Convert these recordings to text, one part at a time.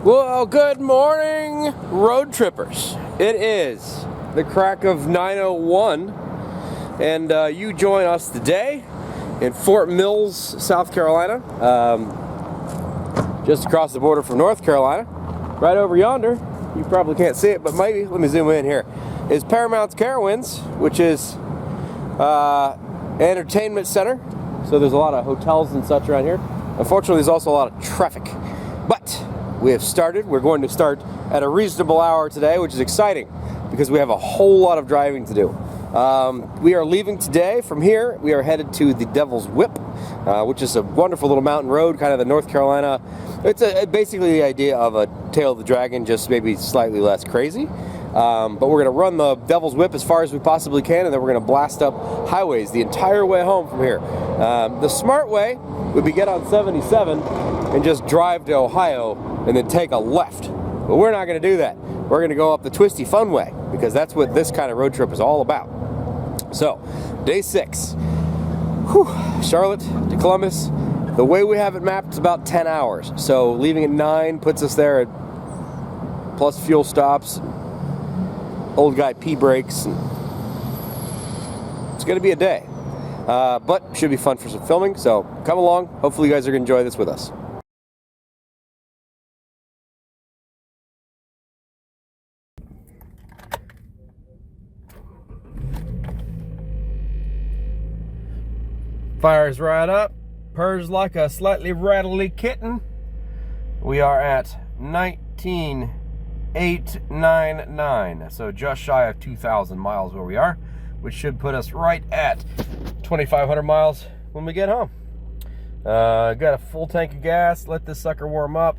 Well, good morning, road trippers. It is the crack of 9:01, and you join us today in Fort Mills, South Carolina, just across the border from North Carolina. Right over yonder, you probably can't see it, but maybe, let me zoom in here, is Paramount's Carowinds, which is entertainment center. So there's a lot of hotels and such around here. Unfortunately, there's also a lot of traffic, but we have started. We're going to start at a reasonable hour today, which is exciting because we have a whole lot of driving to do. We are leaving today from here. We are headed to the Devil's Whip, which is a wonderful little mountain road, kind of the North Carolina. It's basically the idea of a Tail of the Dragon, just maybe slightly less crazy. But we're going to run the Devil's Whip as far as we possibly can, and then we're going to blast up highways the entire way home from here. The smart way would be get on 77 and just drive to Ohio and then take a left. But we're not going to do that. We're going to go up the twisty fun way because that's what this kind of road trip is all about. So, day 6. Whew, Charlotte to Columbus. The way we have it mapped is about 10 hours. So leaving at 9 puts us there at plus fuel stops, old guy pee breaks. And it's going to be a day. But should be fun for some filming. So come along. Hopefully you guys are going to enjoy this with us. Fires right up, purrs like a slightly rattly kitten. We are at 19,899, so just shy of 2,000 miles where we are, which should put us right at 2,500 miles when we get home. Got a full tank of gas. Let this sucker warm up.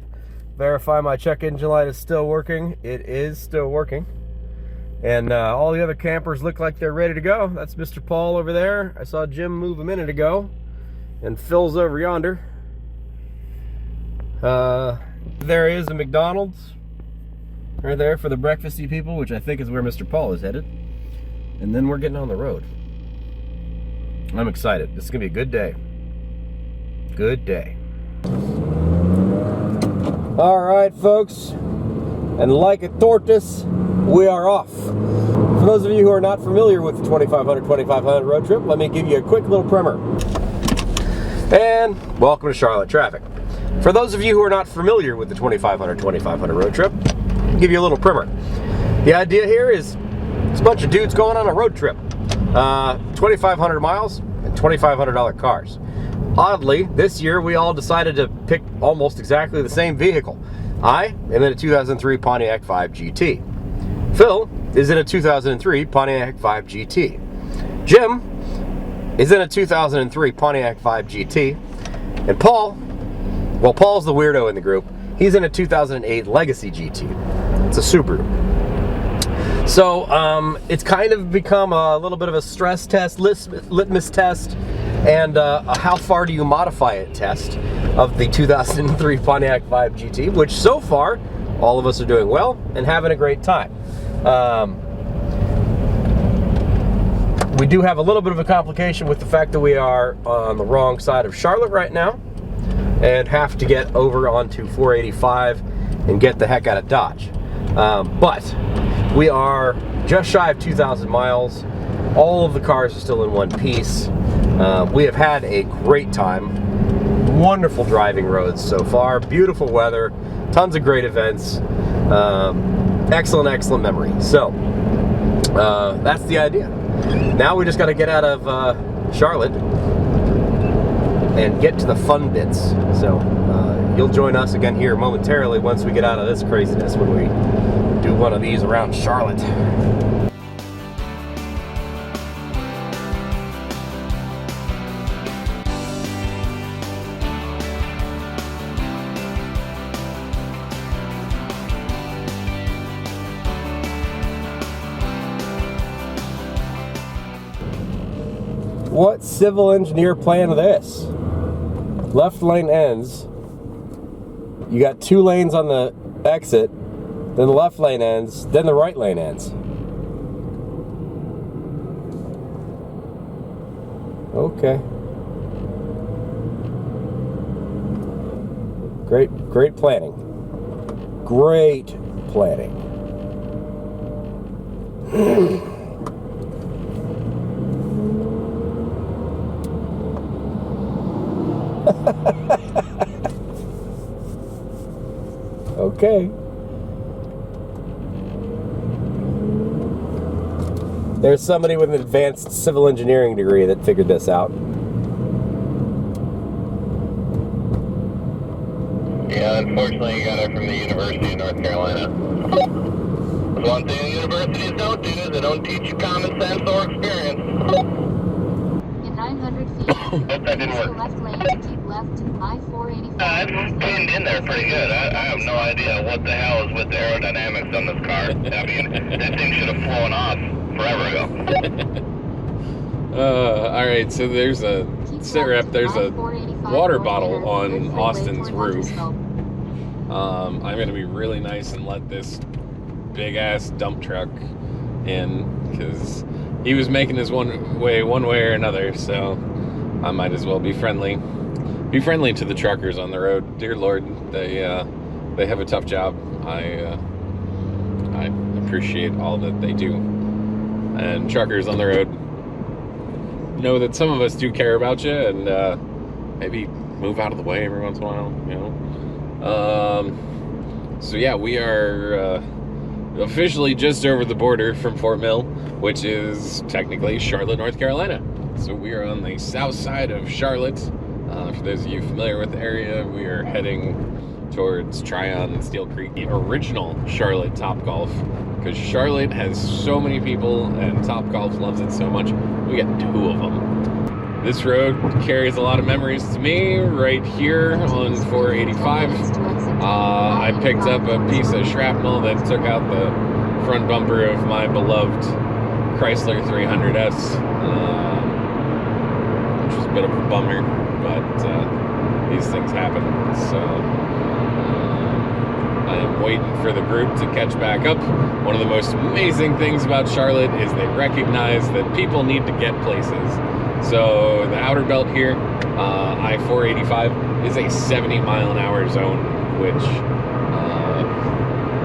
Verify my check engine light is still working. It is still working. And all the other campers look like they're ready to go. That's Mr. Paul over there. I saw Jim move a minute ago. And Phil's over yonder. There is a McDonald's right there for the breakfasty people, which I think is where Mr. Paul is headed. And then we're getting on the road. I'm excited. This is going to be a good day. Good day. All right, folks. And like a tortoise, we are off. For those of you who are not familiar with the 2500 road trip, let me give you a quick little primer. And welcome to Charlotte traffic. For those of you who are not familiar with the 2500 road trip, I'll give you a little primer. The idea here is it's a bunch of dudes going on a road trip. 2,500 miles and $2,500 cars. Oddly, this year we all decided to pick almost exactly the same vehicle. I am in a 2003 Pontiac 5 GT. Phil is in a 2003 Pontiac 5 GT. Jim is in a 2003 Pontiac 5 GT. And Paul, well, Paul's the weirdo in the group. He's in a 2008 Legacy GT. It's a Subaru. So it's kind of become a little bit of a stress test, litmus test, and a how far do you modify it test of the 2003 Pontiac 5 GT, which so far all of us are doing well and having a great time. We do have a little bit of a complication with the fact that we are on the wrong side of Charlotte right now and have to get over onto 485 and get the heck out of Dodge. But we are just shy of 2,000 miles. All of the cars are still in one piece. We have had a great time. Wonderful driving roads so far. Beautiful weather. Tons of great events. Excellent memory. So that's the idea. Now we just got to get out of Charlotte and get to the fun bits. So you'll join us again here momentarily once we get out of this craziness when we do one of these around Charlotte. What civil engineer plan of this? Left lane ends. You got 2 lanes on the exit, then the left lane ends, then the right lane ends. Okay. Great planning. great planning. Okay. There's somebody with an advanced civil engineering degree that figured this out. Yeah, unfortunately, you got it from the University of North Carolina. One thing universities don't do is they don't teach you common sense or experience. In 900 feet, Hope that didn't use work. the left lane to keep left to I-485. It's pinned in there pretty good. I have no idea what the hell is with the aerodynamics on this car. I mean, that thing should have flown off forever ago. All right, so there's a sit rep. There's a water bottle on Austin's roof. I'm gonna be really nice and let this big ass dump truck in because he was making his one way or another. So I might as well be friendly. Be friendly to the truckers on the road. Dear Lord, they have a tough job. I appreciate all that they do. And truckers on the road, know that some of us do care about you, and maybe move out of the way every once in a while, you know. So yeah, we are officially just over the border from Fort Mill, which is technically Charlotte, North Carolina. So we are on the south side of Charlotte. For those of you familiar with the area, we are heading towards Tryon and Steel Creek, the original Charlotte Topgolf, because Charlotte has so many people and Topgolf loves it so much. We got 2 of them. This road carries a lot of memories to me. Right here on 485, I picked up a piece of shrapnel that took out the front bumper of my beloved Chrysler 300S, which was a bit of a bummer, but these things happen. So I am waiting for the group to catch back up. One of the most amazing things about Charlotte is they recognize that people need to get places. So the outer belt here, I-485, is a 70-mile-an-hour zone, which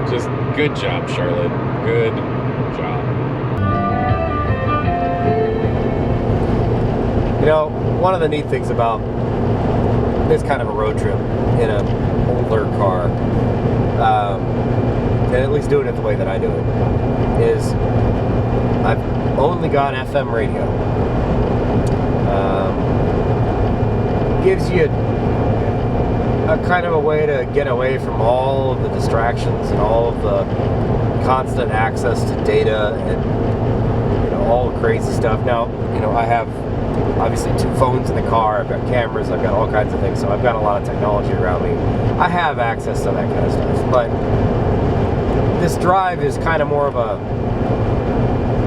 just good job, Charlotte. Good job. You know, one of the neat things about this kind of a road trip in an older car, and at least doing it the way that I do it, is I've only got FM radio. Gives you a kind of a way to get away from all of the distractions and all of the constant access to data and, you know, all the crazy stuff. Now, you know, I have obviously 2 phones in the car, I've got cameras, I've got all kinds of things, so I've got a lot of technology around me. I have access to that kind of stuff, but this drive is kind of more of a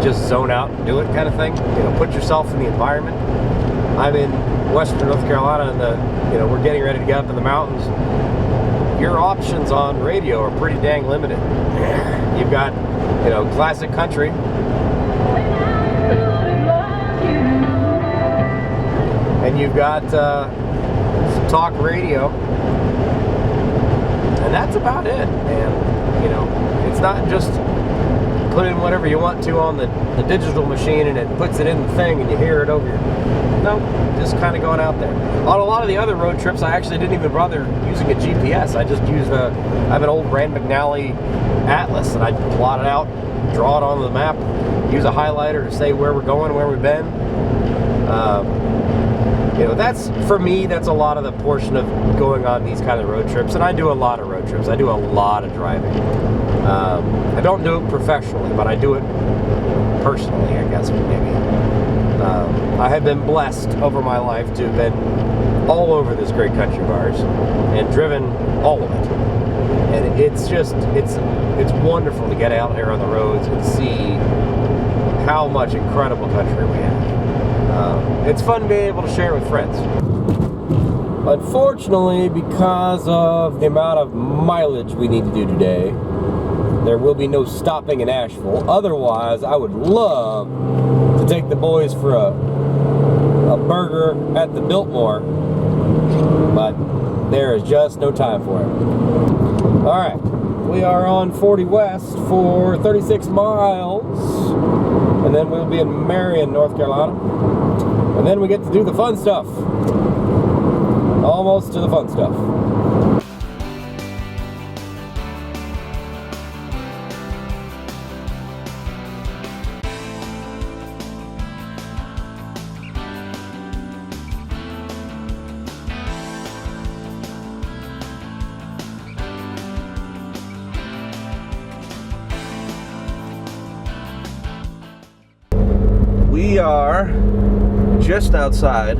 just zone out and do it kind of thing. You know, put yourself in the environment. I'm in Western North Carolina, and we're getting ready to get up in the mountains. Your options on radio are pretty dang limited. You've got, you know, classic country. And you've got talk radio, and that's about it. And you know, it's not just put in whatever you want to on the digital machine and it puts it in the thing and you hear it over your... No, just kind of going out there. On a lot of the other road trips, I actually didn't even bother using a GPS. I just used I have an old Rand McNally Atlas, and I plot it out, draw it on the map, use a highlighter to say where we're going, where we've been. You know, that's, for me, that's a lot of the portion of going on these kind of road trips. And I do a lot of road trips. I do a lot of driving. I don't do it professionally, but I do it personally, I guess, maybe. I have been blessed over my life to have been all over this great country of ours and driven all of it. And it's just, it's wonderful to get out here on the roads and see how much incredible country we have. It's fun being able to share it with friends. Unfortunately, because of the amount of mileage we need to do today, there will be no stopping in Asheville. Otherwise, I would love to take the boys for a burger at the Biltmore, but there is just no time for it. All right, we are on 40 West for 36 miles. And then we'll be in Marion, North Carolina. And then we get to do the fun stuff. Almost to the fun stuff. We are just outside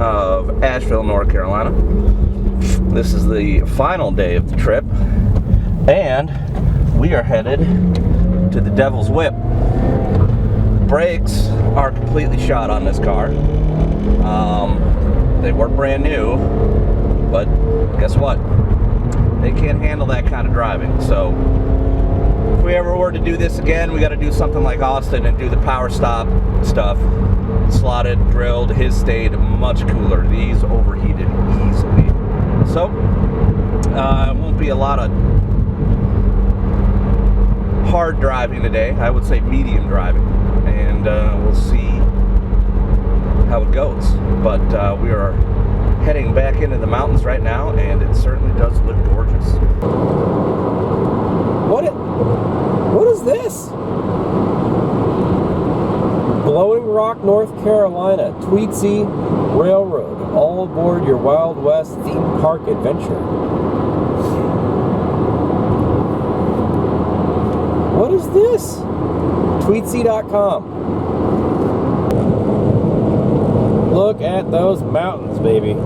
of Asheville, North Carolina. This is the final day of the trip, and we are headed to the Devil's Whip. Brakes are completely shot on this car. They were brand new, but guess what? They can't handle that kind of driving. So if we ever were to do this again, we got to do something like Austin and do the power stop stuff. Slotted, drilled. His stayed much cooler. These overheated easily. So it won't be a lot of hard driving today. I would say medium driving, and we'll see how it goes. But we are heading back into the mountains right now, and it certainly does look gorgeous. What is this? Blowing Rock, North Carolina, Tweedsea Railroad. All aboard your Wild West theme park adventure. What is this? Tweedsea.com. Look at those mountains, baby.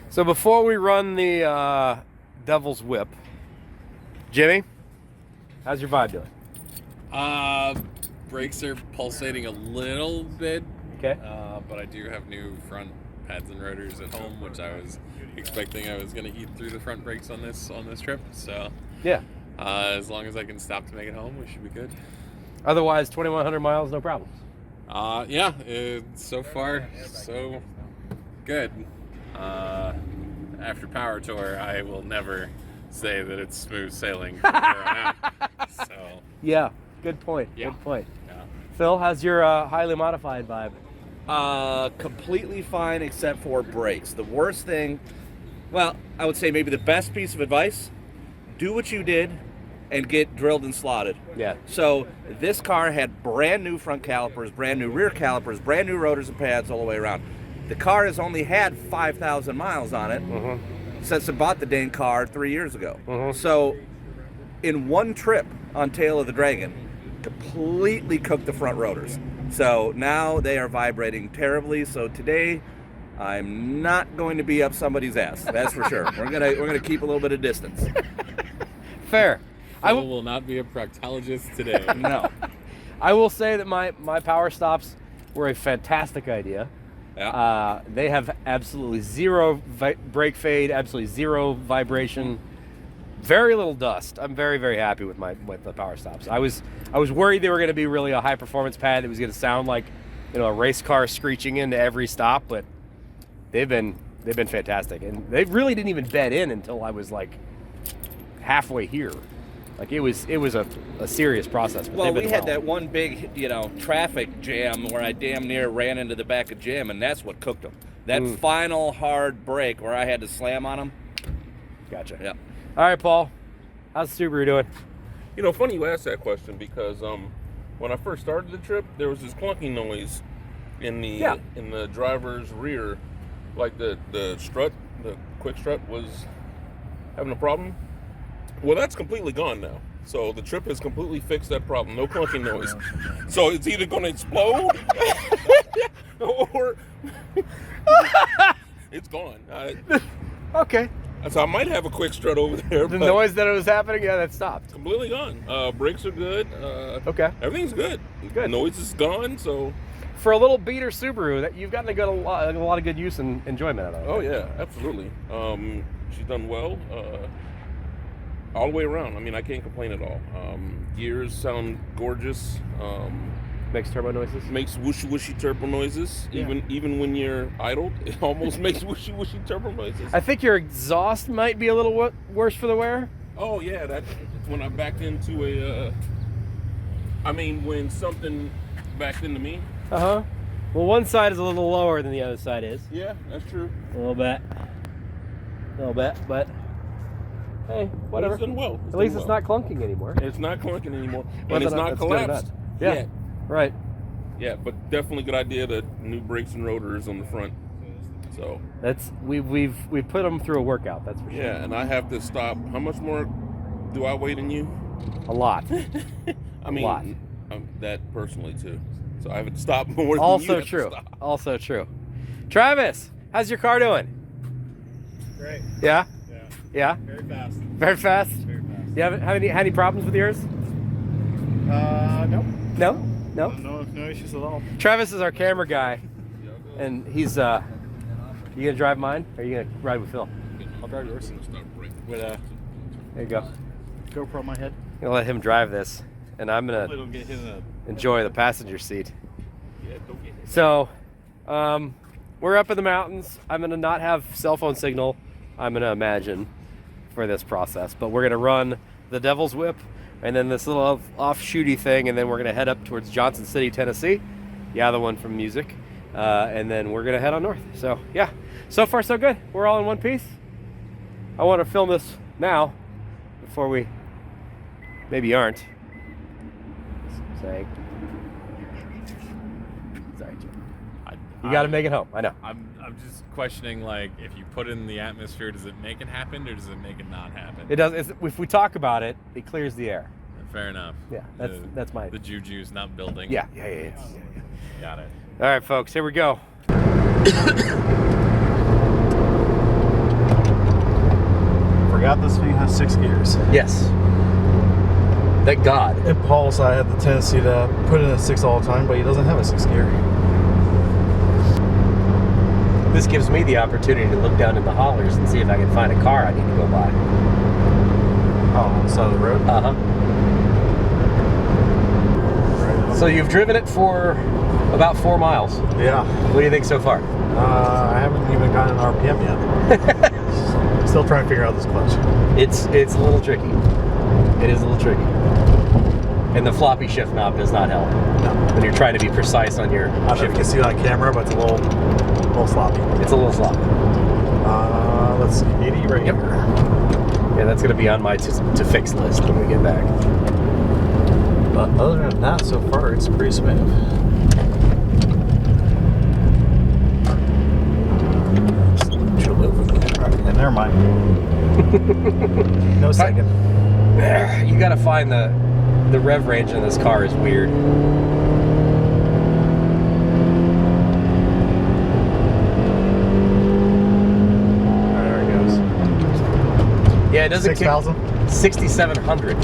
So before we run the Devil's Whip, Jimmy, how's your vibe doing? Brakes are pulsating a little bit. Okay. But I do have new front pads and rotors at home, which I was expecting I was going to eat through the front brakes on this trip. So Yeah. as long as I can stop to make it home, we should be good. Otherwise, 2,100 miles, no problems. Yeah, so far, so good. After Power Tour, I will never say that it's smooth sailing from here on out. So, Yeah, good point. Yeah. Good point. yeah. Phil, how's your highly modified vibe? Completely fine except for brakes. The worst thing, well, I would say maybe the best piece of advice, do what you did and get drilled and slotted. Yeah. So this car had brand new front calipers, brand new rear calipers, brand new rotors and pads all the way around. The car has only had 5,000 miles on it since I bought the dang car 3 years ago. So in one trip on Tail of the Dragon, completely cooked the front rotors. So now they are vibrating terribly. So today, I'm not going to be up somebody's ass. That's for sure. We're gonna keep a little bit of distance. Fair. I will not be a proctologist today. No. I will say that my power stops were a fantastic idea. Yeah. They have absolutely zero brake fade, absolutely zero vibration, very little dust. I'm very, very happy with the power stops. I was worried they were going to be really a high performance pad that was going to sound like, a race car screeching into every stop, but they've been fantastic, and they really didn't even bed in until I was like halfway here. Like it was a serious process. But Well, we had that one big, traffic jam where I damn near ran into the back of Jim, and that's what cooked them. That final hard break where I had to slam on them. Gotcha. Yep. All right, Paul. How's the Subaru doing? Funny you asked that question because when I first started the trip, there was this clunking noise in the driver's rear, like the strut, the quick strut was having a problem. Well, that's completely gone now. So the trip has completely fixed that problem. No clunking noise. So it's either going to explode or it's gone. Okay. So I might have a quick strut over there. The but noise that it was happening, yeah, that stopped. completely gone. Brakes are good. Okay. Everything's good. Good. Noise is gone. So. For a little beater Subaru, that you've gotten a lot of good use and enjoyment out of it. Oh yeah, absolutely. She's done well. All the way around. I mean, I can't complain at all. Gears sound gorgeous. Makes turbo noises? Makes whooshy whooshy turbo noises. Yeah. Even when you're idled, it almost makes whooshy whooshy turbo noises. I think your exhaust might be a little worse for the wear. Oh yeah, that when I backed into a. When something backed into me. Uh-huh. Well, one side is a little lower than the other side is. Yeah, that's true. A little bit, but hey, whatever. It's done well. At least it's not clunking anymore. It's not clunking anymore, Whether and it's or not that's good or collapsed. not. Yeah. yet. Right. Yeah, but definitely good idea. The new brakes and rotors on the front. So That's we've put them through a workout. That's for sure. yeah, and I have to stop. How much more do I weigh than you? A lot. I mean, a lot. That personally too. So I have to stop more than you Also have to true. stop. Also true. Travis, how's your car doing? Great. Yeah. Yeah. Yeah. Very fast. Very fast. Very fast. You haven't had any problems with yours? Nope. No. No. No issues at all. Travis is our camera guy, and he's you gonna drive mine, or are you gonna ride with Phil? I'll drive yours. With There you go. GoPro on my head. I'm gonna let him drive this, and I'm gonna Hopefully don't get hit in the... enjoy the passenger seat. Yeah, don't get hit. So, we're up in the mountains. I'm gonna not have cell phone signal, I'm gonna imagine, for this process. But we're gonna run the Devil's Whip, and then this little offshooty thing, and then we're gonna head up towards Johnson City, Tennessee. The other one from music, and then we're gonna head on north. So yeah, so far so good. We're all in one piece. I want to film this now before we maybe aren't. Saying. Sorry, Jim. You got to make it home. I know. I'm just questioning, like, if you put it in the atmosphere, does it make it happen or does it make it not happen? It does. If we talk about it, it clears the air. Fair enough. Yeah, that's my. The juju's not building. Yeah. Got it. All right, folks. Here we go. Forgot this thing has 6 gears. Yes. Thank God. And Paul's I had the tendency to put it in a 6 all the time, but he doesn't have a 6 gear. This gives me the opportunity to look down in the hollers and see if I can find a car I need to go by. Oh, on the side of the road? Uh-huh. Right. So you've driven it for about 4 miles. Yeah. What do you think so far? I haven't even gotten an RPM yet. Still trying to figure out this clutch. It's a little tricky. It is a little tricky. And the floppy shift knob does not help. No. When you're trying to be precise on your I don't know if you shifting. can see it on camera, but it's a little sloppy. It's a little sloppy. Let's see, 80 right Yep. here. Yeah, that's going to be on my to fix list when we get back. But other than that, so far, it's pretty smooth. She'll move with it. All right, and never mind. No second. You got to find the rev range in this car is weird. There it goes. Yeah, it doesn't 6,000? 6,700.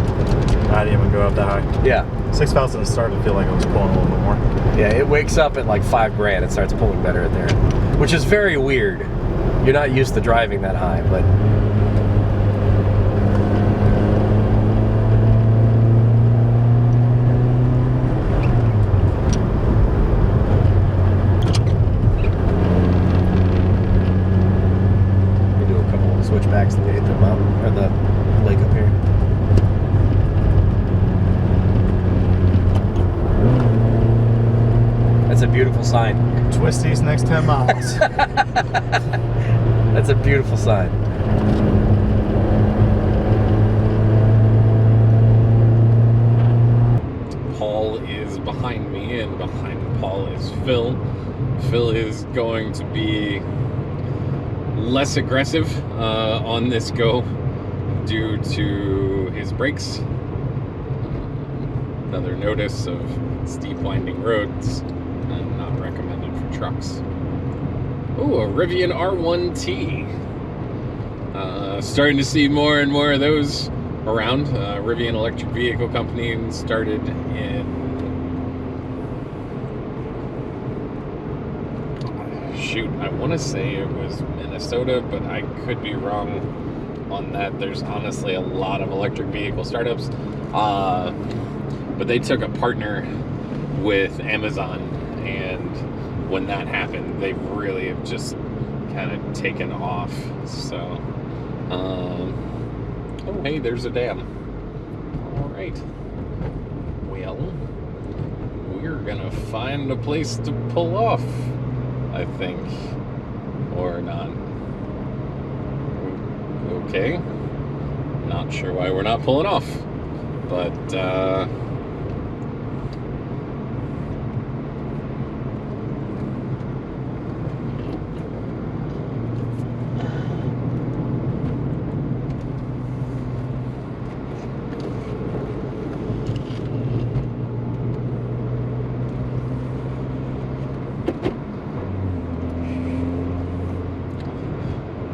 I didn't even go up that high. Yeah. 6,000 started to feel like I was pulling a little bit more. Yeah, it wakes up at like $5,000. It starts pulling better at there, which is very weird. You're not used to driving that high, but we do a couple of switchbacks and we hit the mountain or the lake up here. That's a beautiful sign. Twist these next 10 miles. That's a beautiful sign. Paul is behind me, and behind Paul is Phil. Phil is going to be less aggressive on this go due to his brakes. Another notice of steep winding roads and not recommended for trucks. Ooh, a Rivian R1T. Starting to see more and more of those around. Rivian Electric Vehicle Company started in... Shoot, I want to say it was Minnesota, but I could be wrong on that. There's honestly a lot of electric vehicle startups. But they took a partner with Amazon, and when that happened, they really have just kind of taken off. So, oh hey, there's a dam. All right. Well, we're gonna find a place to pull off, I think, or not. Okay. Not sure why we're not pulling off, but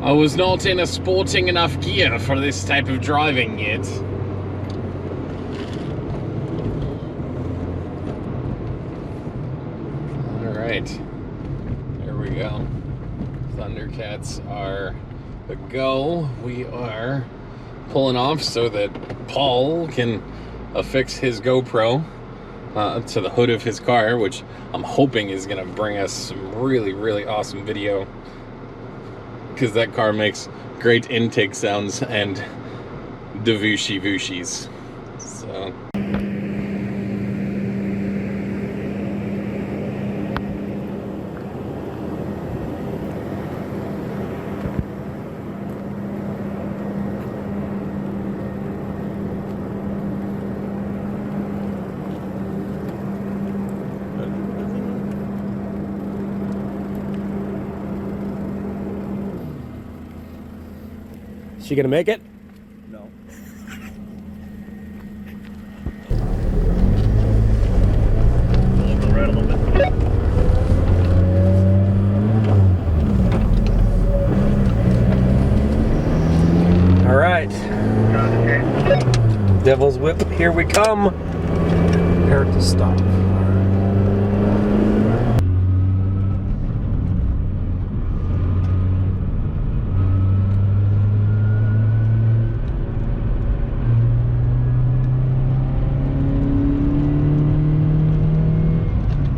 I was not in a sporting enough gear for this type of driving yet. Alright, there we go. Thundercats are a go. We are pulling off so that Paul can affix his GoPro to the hood of his car, which I'm hoping is going to bring us some really, really awesome video, because that car makes great intake sounds and devooshy vooshies. So. She gonna make it? No. Go right a little bit. All right. Devil's Whip, here we come. Prepare to stop.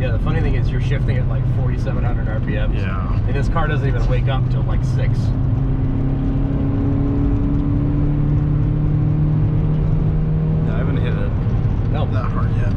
Yeah, the funny thing is you're shifting at like 4,700 RPM. Yeah. And this car doesn't even wake up till like 6. I haven't hit it Nope. that hard yet.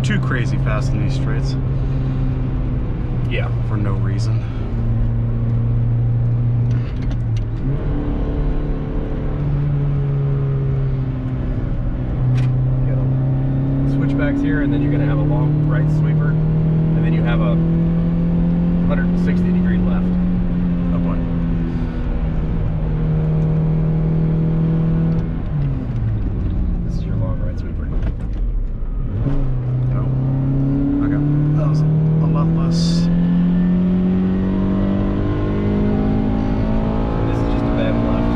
Too crazy fast in these straights. Yeah. For no reason. You got switchbacks here, and then you're gonna have a long right sweeper, and then you have a 160 degree left. Oh boy. This is your long right sweeper. Oh. Okay. That was a lot less. This is just a bad left.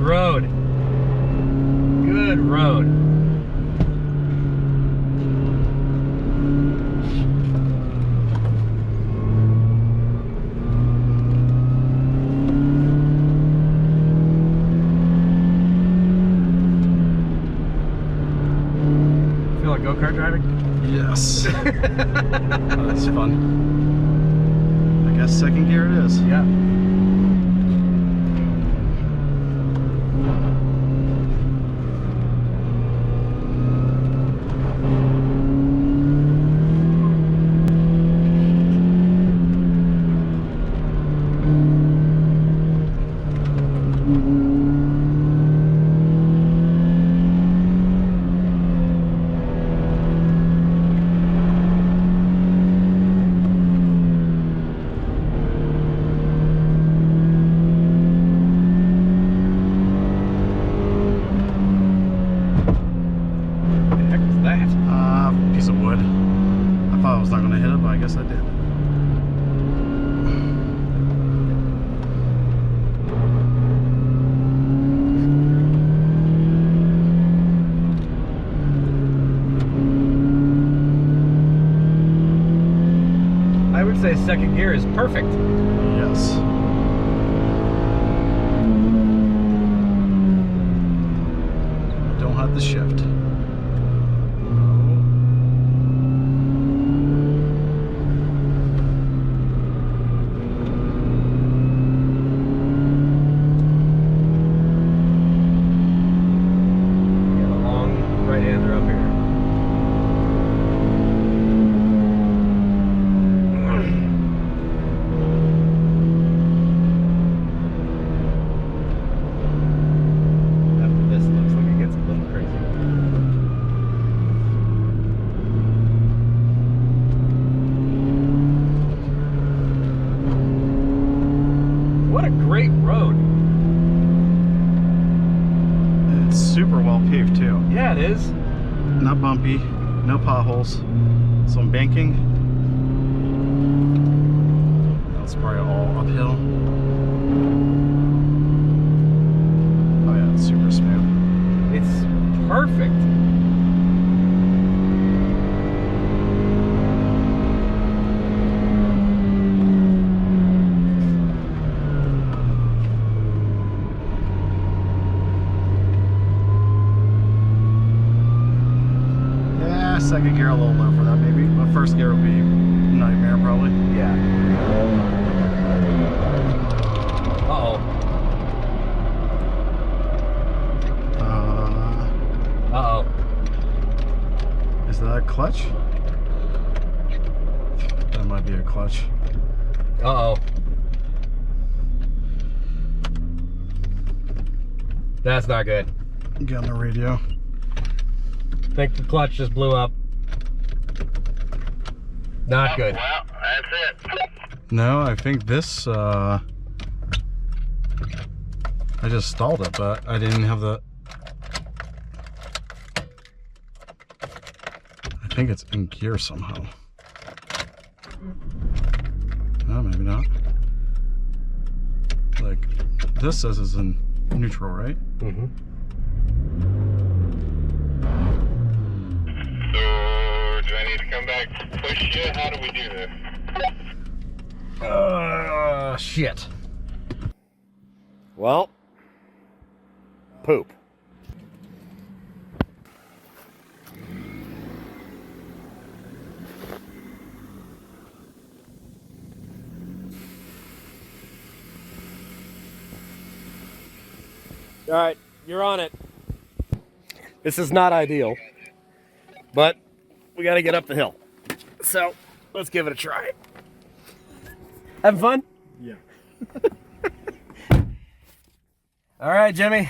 road. Good road. Feel like go-kart driving? Yes. Oh, that's fun. I guess second gear it is. Yeah. Piece of wood. I thought I was not going to hit it, but I guess I did. I would say second gear is perfect. Yes. Don't have the shift. What a great road. It's super well paved too. Yeah, it is. Not bumpy, no potholes. Some banking. That's probably all uphill. Oh yeah, it's super smooth. It's perfect. Second gear a little low for that maybe, but first gear will be nightmare probably. Yeah. Uh-oh. Uh-oh. Is that a clutch? That might be a clutch. Uh-oh. That's not good. Get on the radio. I think the clutch just blew up. Not good. Well, that's it. No, I think this, I just stalled it, but I didn't have the... I think it's in gear somehow. No, maybe not. Like, this says it's in neutral, right? Mm-hmm. So, do I need to come back, push you? How do we do this? Shit. Well, poop. All right, you're on it. This is not ideal, but we got to get up the hill. So let's give it a try. Having fun? Yeah. All right, Jimmy.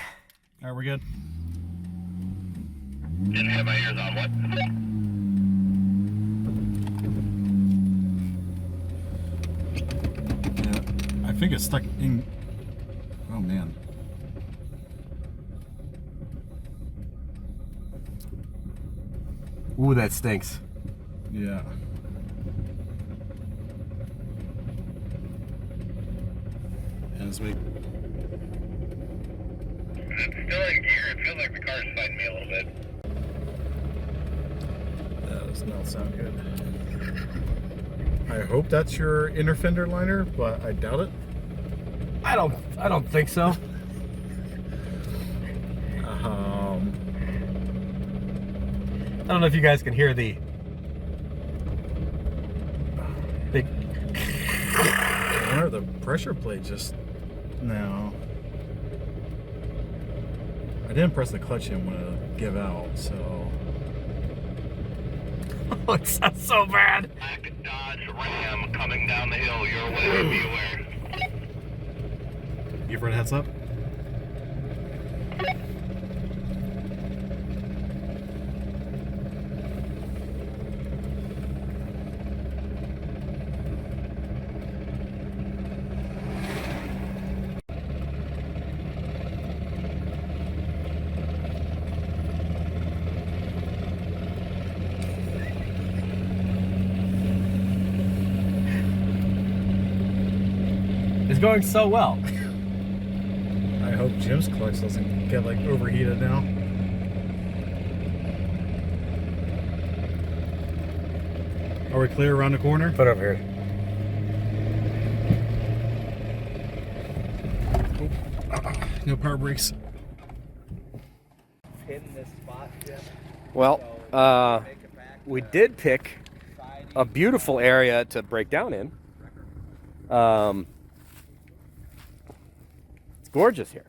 All right, we're good. Didn't have my ears on, what? Yeah, I think it's stuck in... Oh, man. Ooh, that stinks. Yeah. As we... it's still in gear. It feels like the car's fighting me a little bit. That does not sound good. I hope that's your inner fender liner, but I doubt it. I don't think so. I don't know if you guys can hear the big. I wonder if the pressure plate just no. I didn't press the clutch in when it give out, so. Oh, it sounds so bad. Black Dodge Ram coming down the hill your way. Be aware. Give her a heads up. It's going so well. I hope Jim's clutch doesn't get like overheated now. Are we clear around the corner? Put over here. No power brakes. Pin this spot, Jim. Well, we did pick a beautiful area to break down in. It's gorgeous here.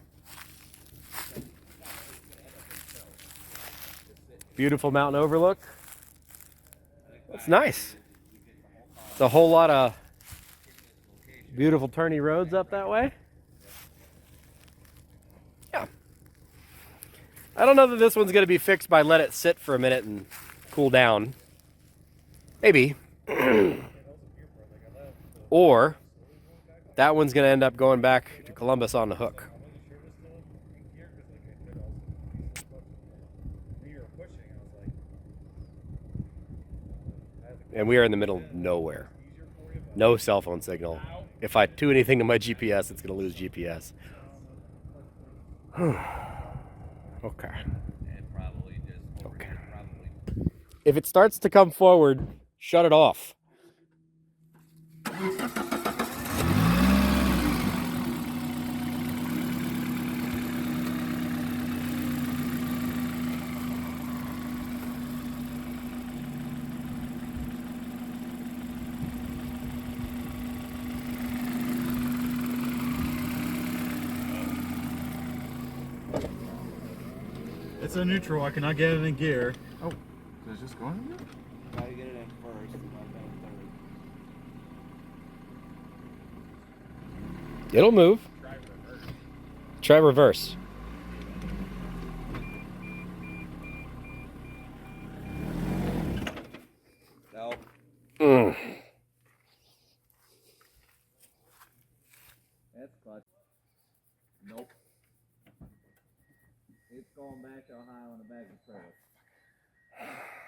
Beautiful mountain overlook. It's nice. It's a whole lot of beautiful turny roads up that way. Yeah. I don't know that this one's going to be fixed by let it sit for a minute and cool down. Maybe. Or that one's going to end up going back to Columbus on the hook. And we are in the middle of nowhere. No cell phone signal. If I do anything to my GPS, it's going to lose GPS. Okay. Okay. If it starts to come forward, shut it off. It's a neutral. I cannot get it in gear. Oh, is it just going in there? Gotta get it in first. It'll move. Try reverse. No. That's clutch. Nope. It's going back to Ohio on the back of the trailer.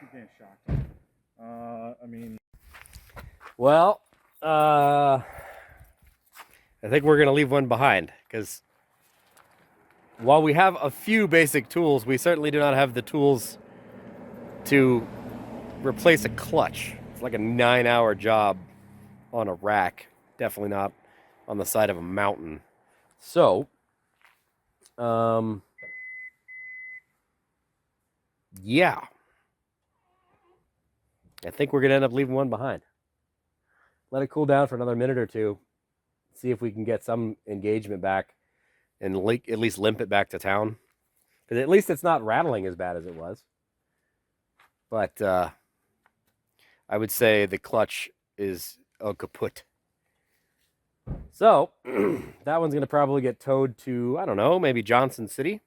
Keep getting shocked. I mean, Well, I think we're going to leave one behind because while we have a few basic tools, we certainly do not have the tools to replace a clutch. It's like a 9-hour job on a rack. Definitely not on the side of a mountain. So, yeah. I think we're going to end up leaving one behind. Let it cool down for another minute or two. See if we can get some engagement back and at least limp it back to town. Because at least it's not rattling as bad as it was. But I would say the clutch is kaput. So that one's going to probably get towed to, I don't know, maybe Johnson City.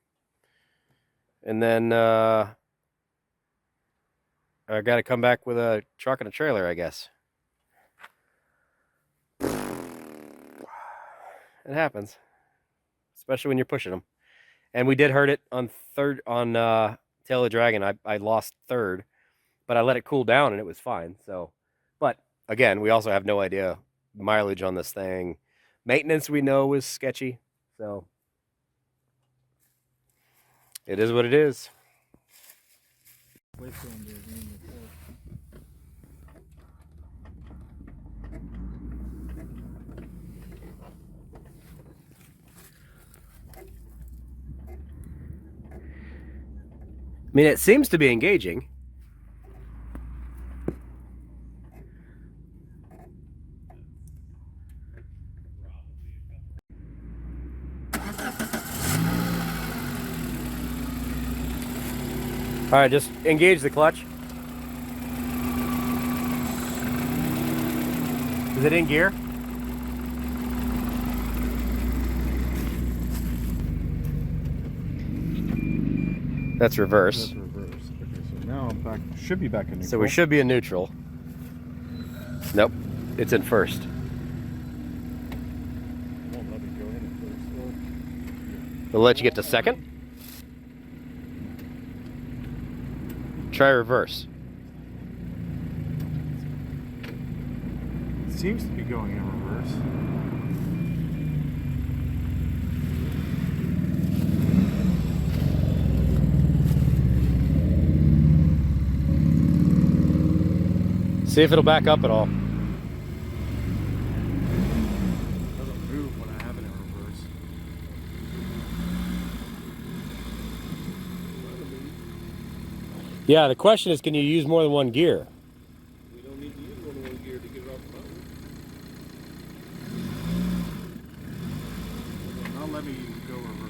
And then I got to come back with a truck and a trailer, I guess. It happens, especially when you're pushing them. And we did hurt it on Tail of the Dragon. I lost third, but I let it cool down and it was fine. So, but again, we also have no idea mileage on this thing. Maintenance we know was sketchy. So It is what it is. I mean, it seems to be engaging. All right, just engage the clutch. Is it in gear? That's reverse. That's reverse. Okay, so now I'm back. Should be back in neutral. So we should be in neutral. Nope, it's in first. It won't let me go in It'll let you get to second. Try reverse. at first. It seems to be going in reverse. See if it'll back up at all. It doesn't move when I have it in reverse. Yeah, the question is, can you use more than one gear? We don't need to use more than one gear to get it off the mountain. It will not let me go reverse.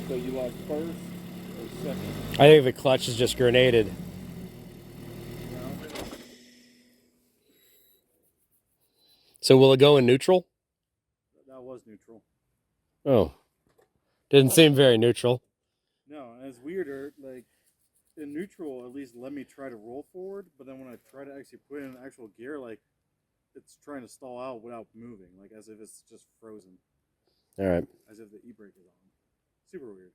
So you lost first or second? I think the clutch is just grenaded. So will it go in neutral? That was neutral. Oh. Didn't seem very neutral. No, and it's weirder. Like in neutral, at least let me try to roll forward, but then when I try to actually put in an actual gear, like it's trying to stall out without moving, like as if it's just frozen, All right. as if the e-brake is on. Super weird.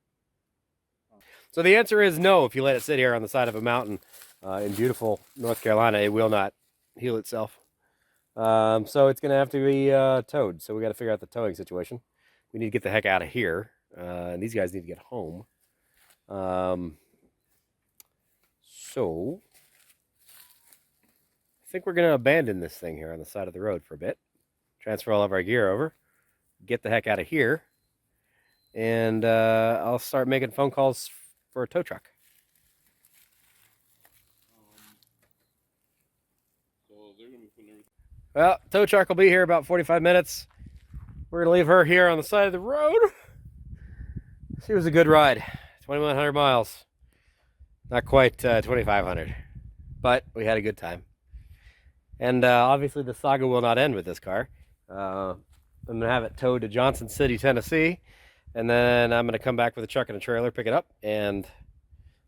So the answer is no. If you let it sit here on the side of a mountain in beautiful North Carolina, it will not heal itself. So it's going to have to be towed. So we got to figure out the towing situation. We need to get the heck out of here. And these guys need to get home. So I think we're going to abandon this thing here on the side of the road for a bit. Transfer all of our gear over. Get the heck out of here. And I'll start making phone calls for a tow truck. So they're gonna be putting everything. Well, tow truck will be here about 45 minutes. We're going to leave her here on the side of the road. She was a good ride. 2,100 miles. Not quite 2,500. But we had a good time. And obviously the saga will not end with this car. I'm going to have it towed to Johnson City, Tennessee. And then I'm going to come back with a truck and a trailer, pick it up, and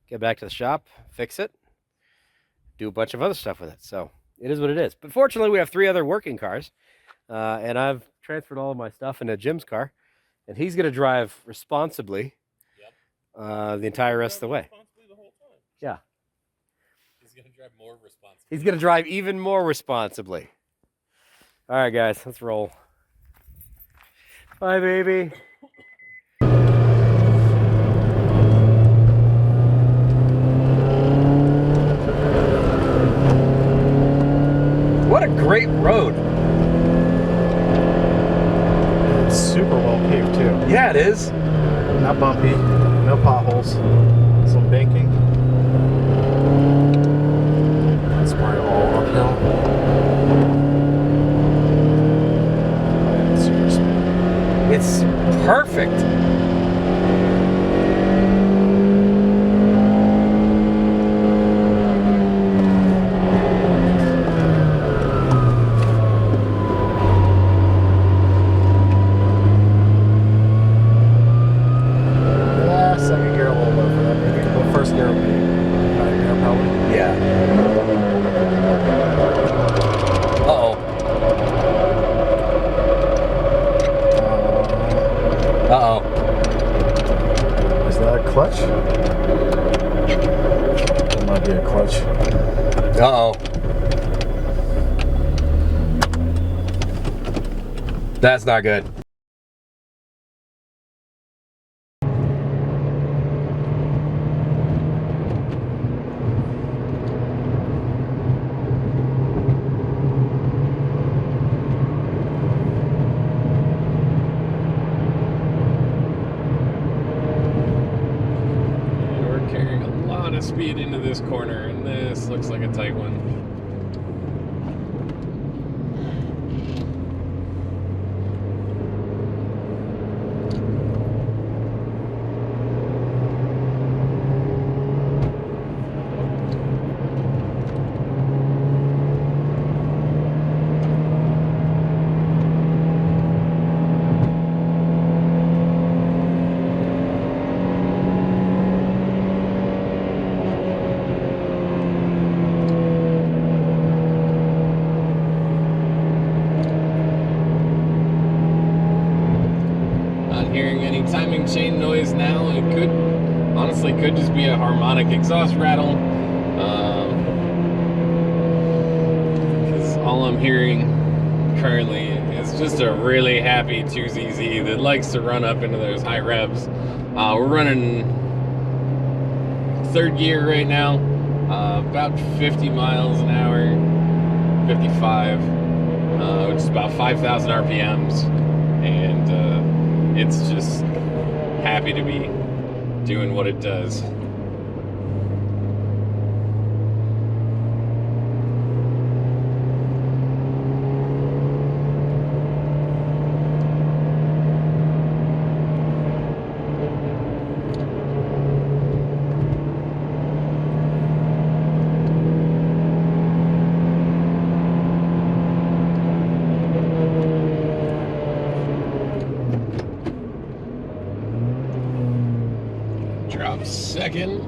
get back to the shop, fix it, do a bunch of other stuff with it. So it is what it is. But fortunately, we have 3 other working cars, and I've transferred all of my stuff into Jim's car, and he's going to drive responsibly the entire rest of the way. The whole time. Yeah. He's going to drive more responsibly. He's going to drive even more responsibly. All right, guys, let's roll. Bye, baby. What a great road. It's super well paved too. Yeah, it is. Not bumpy, no potholes, some banking. That's probably all uphill. perfect. Second gear a little low for that. Maybe the first gear would be nightmare probably. Yeah. Uh-oh. Uh-oh. Is that a clutch? It might be a clutch. Uh-oh. That's not good. Speed into this corner, and this looks like a tight one. Hearing any timing chain noise now. It could, honestly, could just be a harmonic exhaust rattle. Because all I'm hearing currently is just a really happy 2ZZ that likes to run up into those high revs. We're running third gear right now, about 50 miles an hour, 55, which is about 5,000 RPMs, and it's just happy to be doing what it does. Drop second.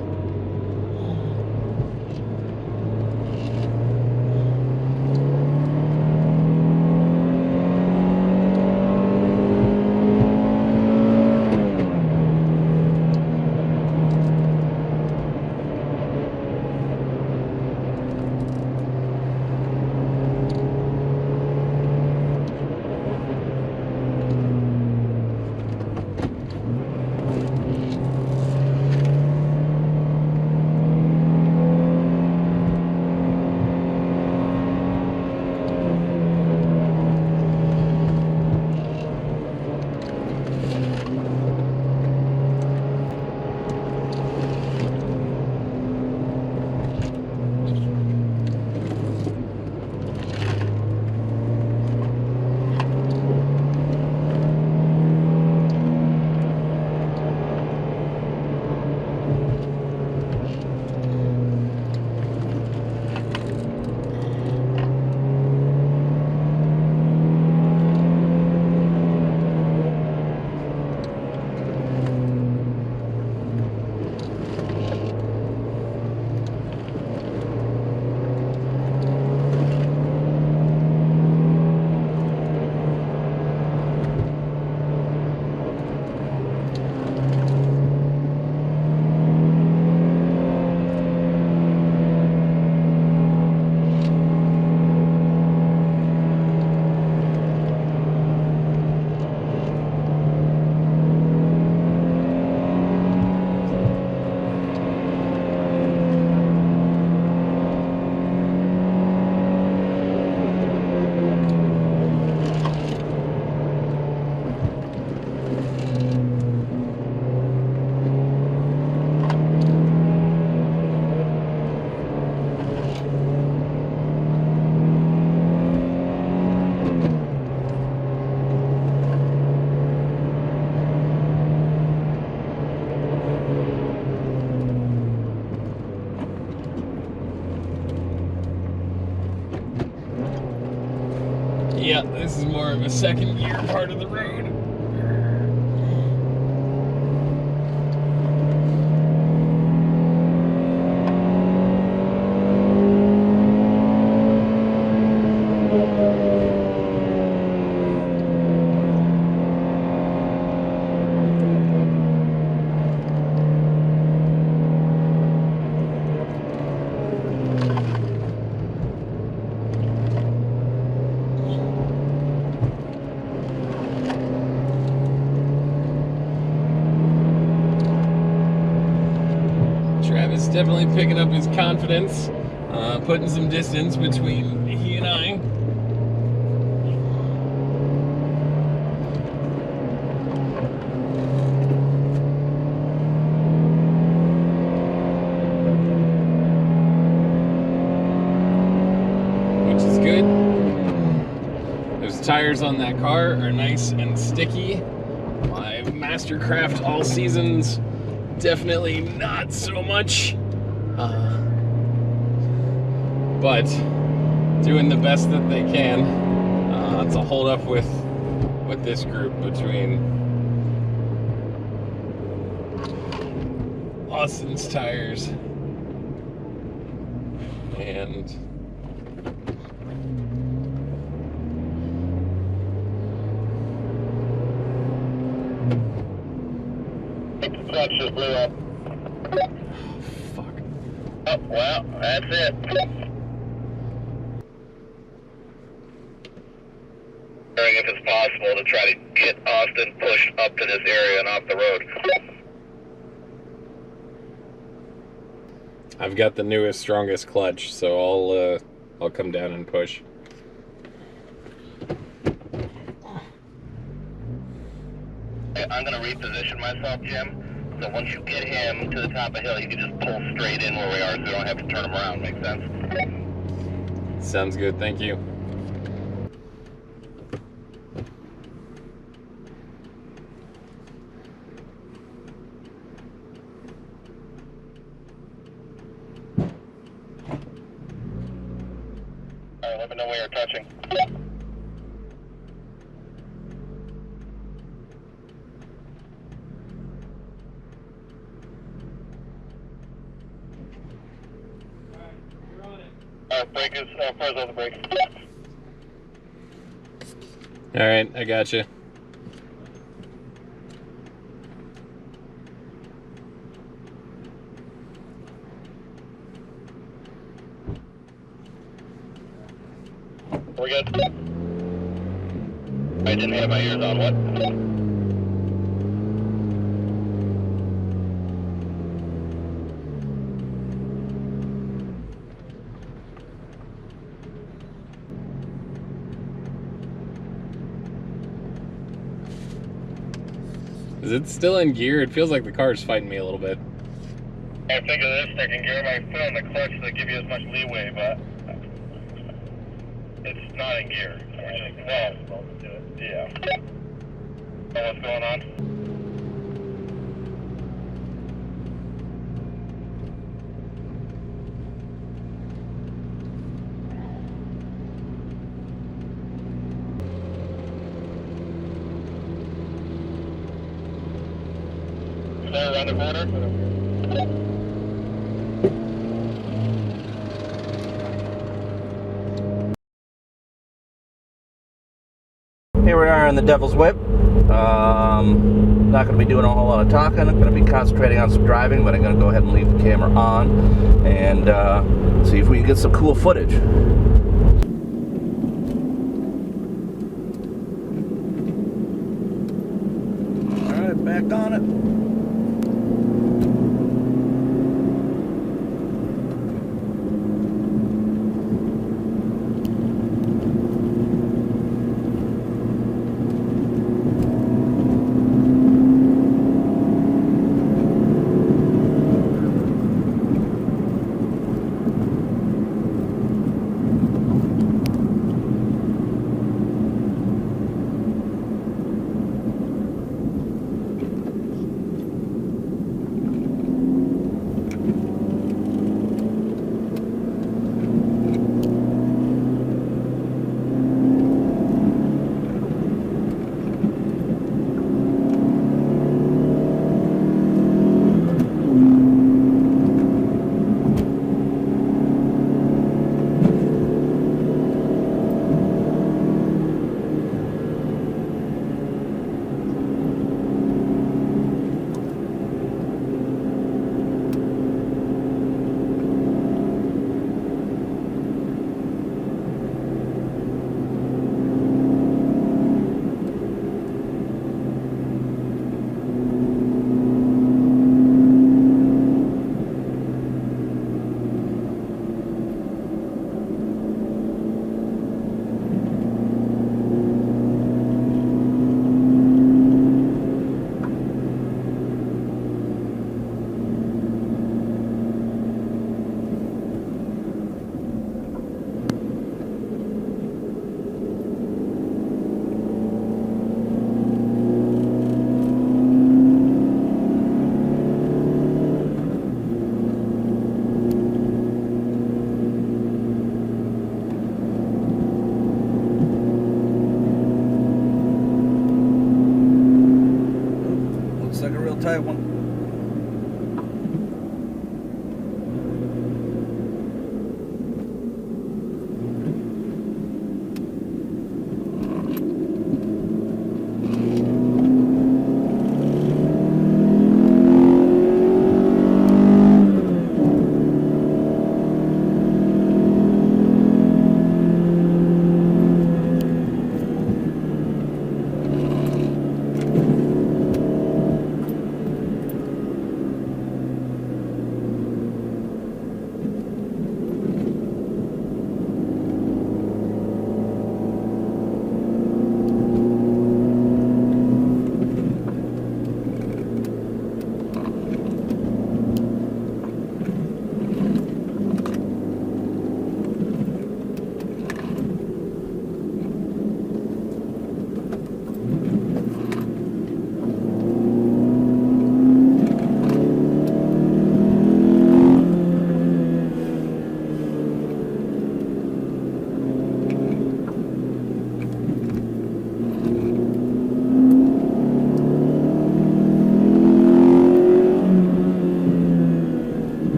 Yeah, this is more of a second gear part of the road. Travis definitely picking up his confidence, putting some distance between he and I. Which is good. Those tires on that car are nice and sticky. My Mastercraft All Seasons, definitely not so much, but doing the best that they can to hold up with this group between Austin's tires and Clutch just blew up. fuck. Oh, well, that's it. Wondering if it's possible to try to get Austin pushed up to this area and off the road. I've got the newest, strongest clutch, so I'll come down and push. I'm going to reposition myself, Jim. So once you get him to the top of the hill, you can just pull straight in where we are so we don't have to turn him around. Make sense? Sounds good, thank you. All right, let me know when you're touching. Brake is first on the brake. All right, I got you. We're good. I didn't have my ears on. What? Is it still in gear? It feels like the car's fighting me a little bit. I think of this second gear, my foot on the clutch to give you as much leeway, but it's not in gear. Well, yeah. So what's going on? Clear around the corner. Here we are in the Devil's Whip. Not going to be doing a whole lot of talking. I'm going to be concentrating on some driving, but I'm going to go ahead and leave the camera on and see if we can get some cool footage. All right, back on it.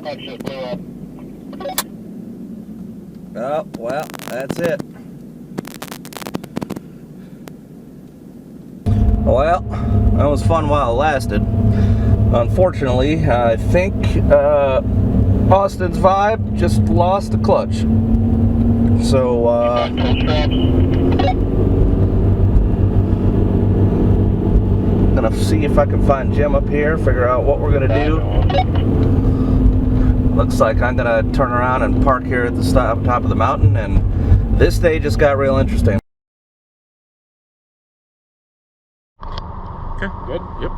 Clutch just blew up. Oh, well, that's it. Well, that was fun while it lasted. Unfortunately, I think Austin's Vibe just lost the clutch. So, gonna see if I can find Jim up here, figure out what we're gonna do. Looks like I'm gonna turn around and park here at the top of the mountain, and this day just got real interesting. Okay, good. Yep.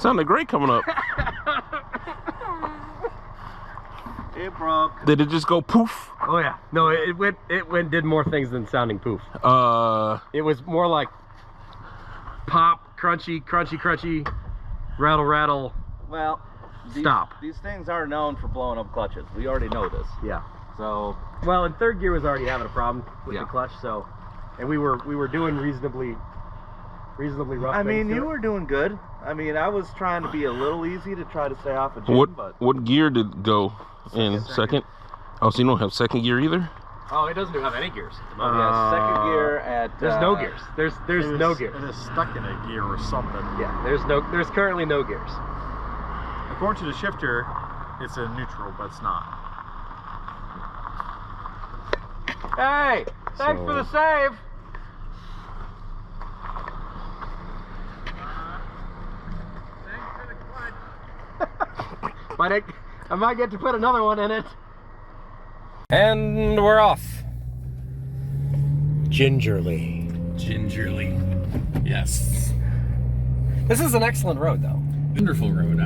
Sounded great coming up. It broke. Did it just go poof? Oh yeah. No, it did more things than sounding poof. It was more like pop, crunchy, crunchy, crunchy, rattle, rattle. Well, stop. These things are known for blowing up clutches. We already know this. Yeah. So, well, and third gear was already having a problem with Yeah. the clutch, so, and we were doing reasonably rough. I mean, things to you it. were doing good. I mean, I was trying to be a little easy to try to stay off of Jim, but What gear did it go in? Second? Oh, so you don't have second gear either? Oh, it doesn't have any gears. yeah, second gear at There's no gears. There's no gears. It is stuck in a gear or something. Yeah, there's currently no gears. According to the shifter, it's a neutral, but it's not. Hey, thanks for the save. I might get to put another one in it. And we're off. Gingerly. Gingerly. Yes. This is an excellent road, though. Wonderful road.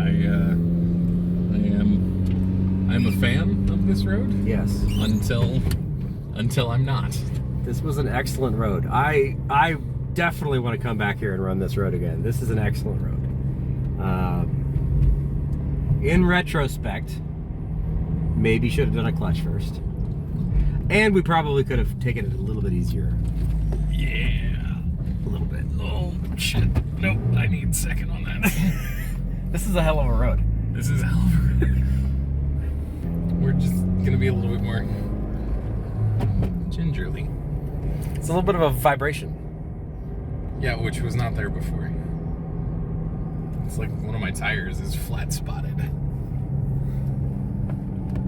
I'm a fan of this road. Yes. Until I'm not. This was an excellent road. I definitely want to come back here and run this road again. This is an excellent road. In retrospect, maybe should have done a clutch first. And we probably could have taken it a little bit easier. Yeah. A little bit. Oh, shit. Nope, I need second on that. This is a hell of a road. This is a hell of a road. We're just gonna be a little bit more gingerly. It's a little bit of a vibration. Yeah, which was not there before. It's like one of my tires is flat spotted.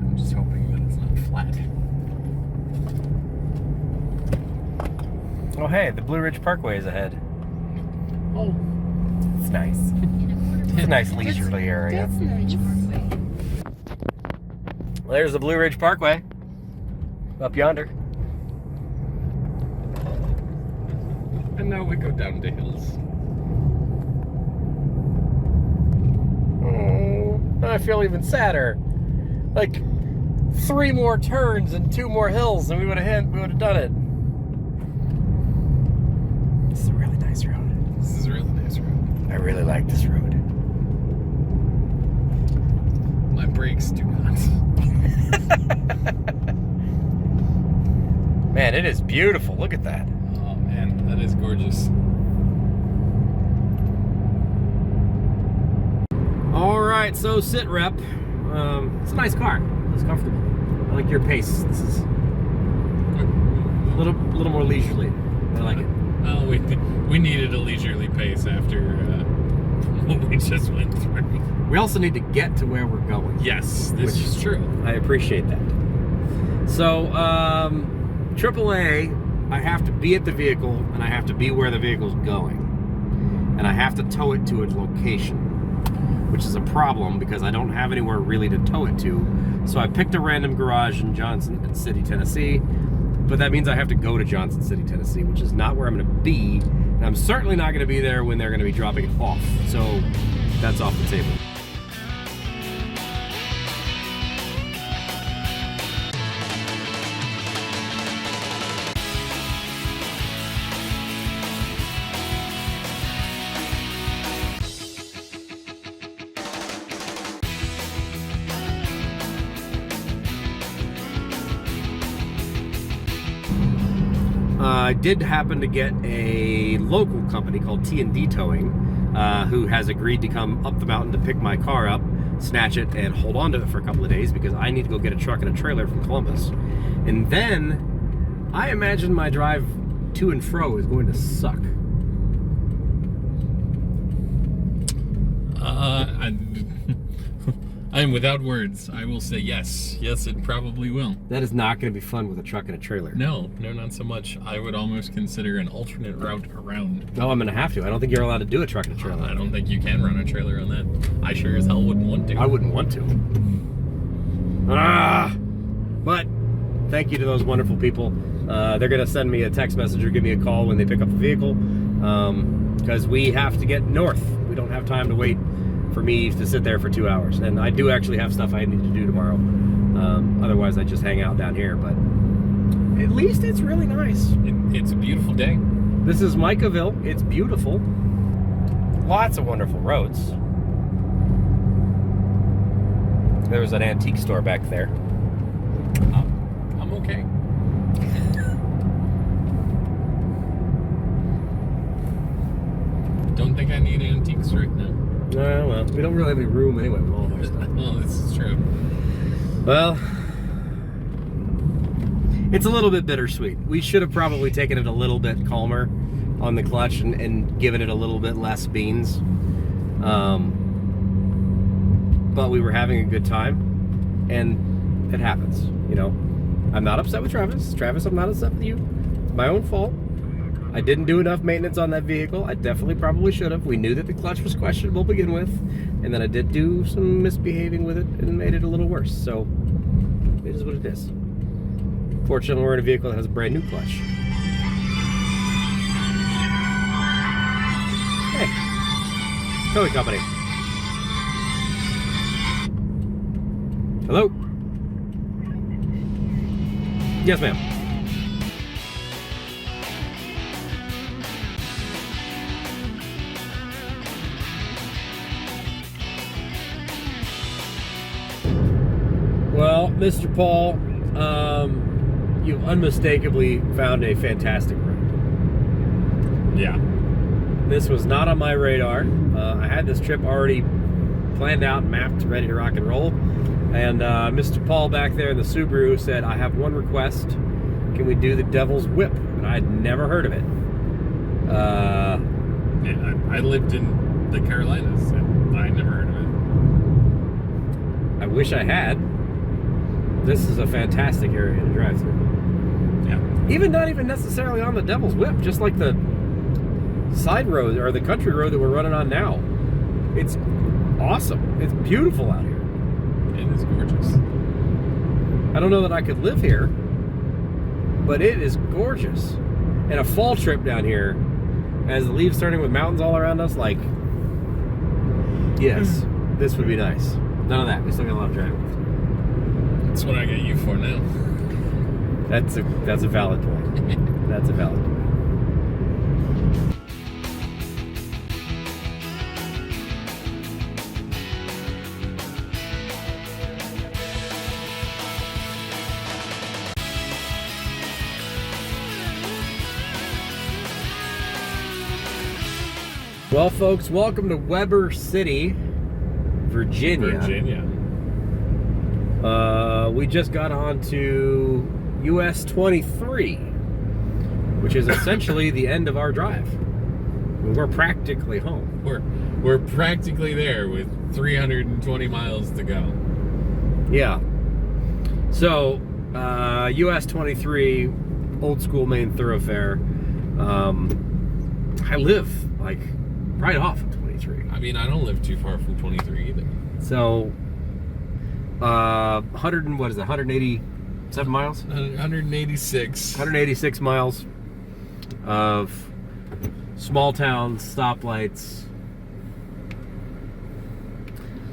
I'm just hoping that it's not flat. Oh hey, the Blue Ridge Parkway is ahead. Oh. It's nice. It's a nice leisurely area. That's the Ridge Parkway. Well, there's the Blue Ridge Parkway. Up yonder. And now we go down to hills. Oh, I feel even sadder. Like 3 more turns and 2 more hills, and we would have done it. This is a really nice road. This is a really nice road. I really like this road. My brakes do not. Man, it is beautiful. Look at that. Oh man, that is gorgeous. All right, so sit rep. It's a nice car. It's comfortable. I like your pace. This is a little more leisurely. I like it. Oh, we needed a leisurely pace after what we just went through. We also need to get to where we're going. Yes, this is true. I appreciate that. So, AAA, I have to be at the vehicle, and I have to be where the vehicle's going. And I have to tow it to its location, which is a problem because I don't have anywhere really to tow it to. So I picked a random garage in Johnson City, Tennessee, but that means I have to go to Johnson City, Tennessee, which is not where I'm going to be. And I'm certainly not going to be there when they're going to be dropping it off. So that's off the table. I did happen to get a local company called T&D Towing, who has agreed to come up the mountain to pick my car up, snatch it, and hold on to it for a couple of days because I need to go get a truck and a trailer from Columbus. And then I imagine my drive to and fro is going to suck. I am without words. I will say yes. Yes, it probably will. That is not going to be fun with a truck and a trailer. No, not so much. I would almost consider an alternate route around. No, I'm going to have to. I don't think you're allowed to do a truck and a trailer. I don't think you can run a trailer on that. I sure as hell wouldn't want to. I wouldn't want to. But thank you to those wonderful people. They're going to send me a text message or give me a call when they pick up the vehicle because we have to get north. We don't have time to wait for me to sit there for 2 hours. And I do actually have stuff I need to do tomorrow. Otherwise, I just hang out down here. But at least it's really nice. It's a beautiful day. This is Micaville. It's beautiful. Lots of wonderful roads. There was an antique store back there. I'm okay. Don't think I need antiques right now. Well, we don't really have any room anyway with all of our stuff. Well, this is true. Well, it's a little bit bittersweet. We should have probably taken it a little bit calmer on the clutch and given it a little bit less beans. But we were having a good time, and it happens, you know. I'm not upset with Travis. Travis, I'm not upset with you. It's my own fault. I didn't do enough maintenance on that vehicle. I definitely probably should have. We knew that the clutch was questionable to begin with, and then I did do some misbehaving with it and made it a little worse. So it is what it is. Fortunately, we're in a vehicle that has a brand new clutch. Hey, towing company. Hello? Yes, ma'am. Well, Mr. Paul, you've unmistakably found a fantastic road. Yeah. This was not on my radar. I had this trip already planned out, mapped, ready to rock and roll. And Mr. Paul back there in the Subaru said, I have one request. Can we do the Devil's Whip? And I'd never heard of it. Yeah, I lived in the Carolinas, and I never heard of it. I wish I had. This is a fantastic area to drive through. Yeah. Even not even necessarily on the Devil's Whip, just like the side road or the country road that we're running on now. It's awesome. It's beautiful out here. It is gorgeous. I don't know that I could live here, but it is gorgeous. And a fall trip down here, as the leaves turning with mountains all around us, like, yes, this would be nice. None of that. We still got a lot of driving. That's what I get you for now. That's a valid point. That's a valid point. Well, folks, welcome to Weber City, Virginia. We just got on to US 23, which is essentially the end of our drive. We're practically home. We're practically there with 320 miles to go. Yeah. So, US 23, old school main thoroughfare. I live like right off of 23. I mean, I don't live too far from 23 either. So, 187 miles? 186. 186 miles of small towns, stoplights,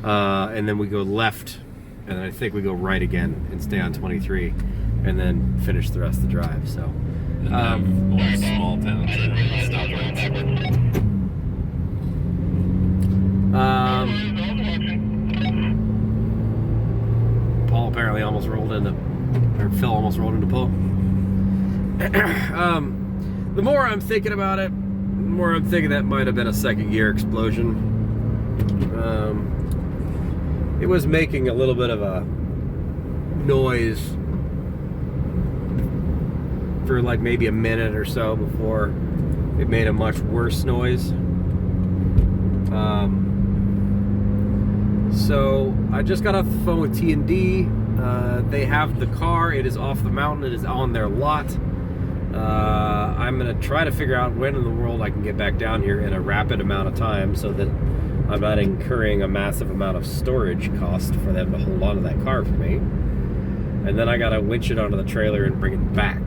and then we go left, and I think we go right again and stay on 23, and then finish the rest of the drive. So, more small towns and stoplights. Paul apparently almost rolled into, or Phil almost rolled into Paul. The more I'm thinking about it, the more I'm thinking that might have been a second gear explosion. It was making a little bit of a noise for like maybe a minute or so before it made a much worse noise. So I just got off the phone with T&D. They have the car. It is off the mountain. It is on their lot. I'm going to try to figure out when in the world I can get back down here in a rapid amount of time so that I'm not incurring a massive amount of storage cost for them to hold on to that car for me. And then I got to winch it onto the trailer and bring it back.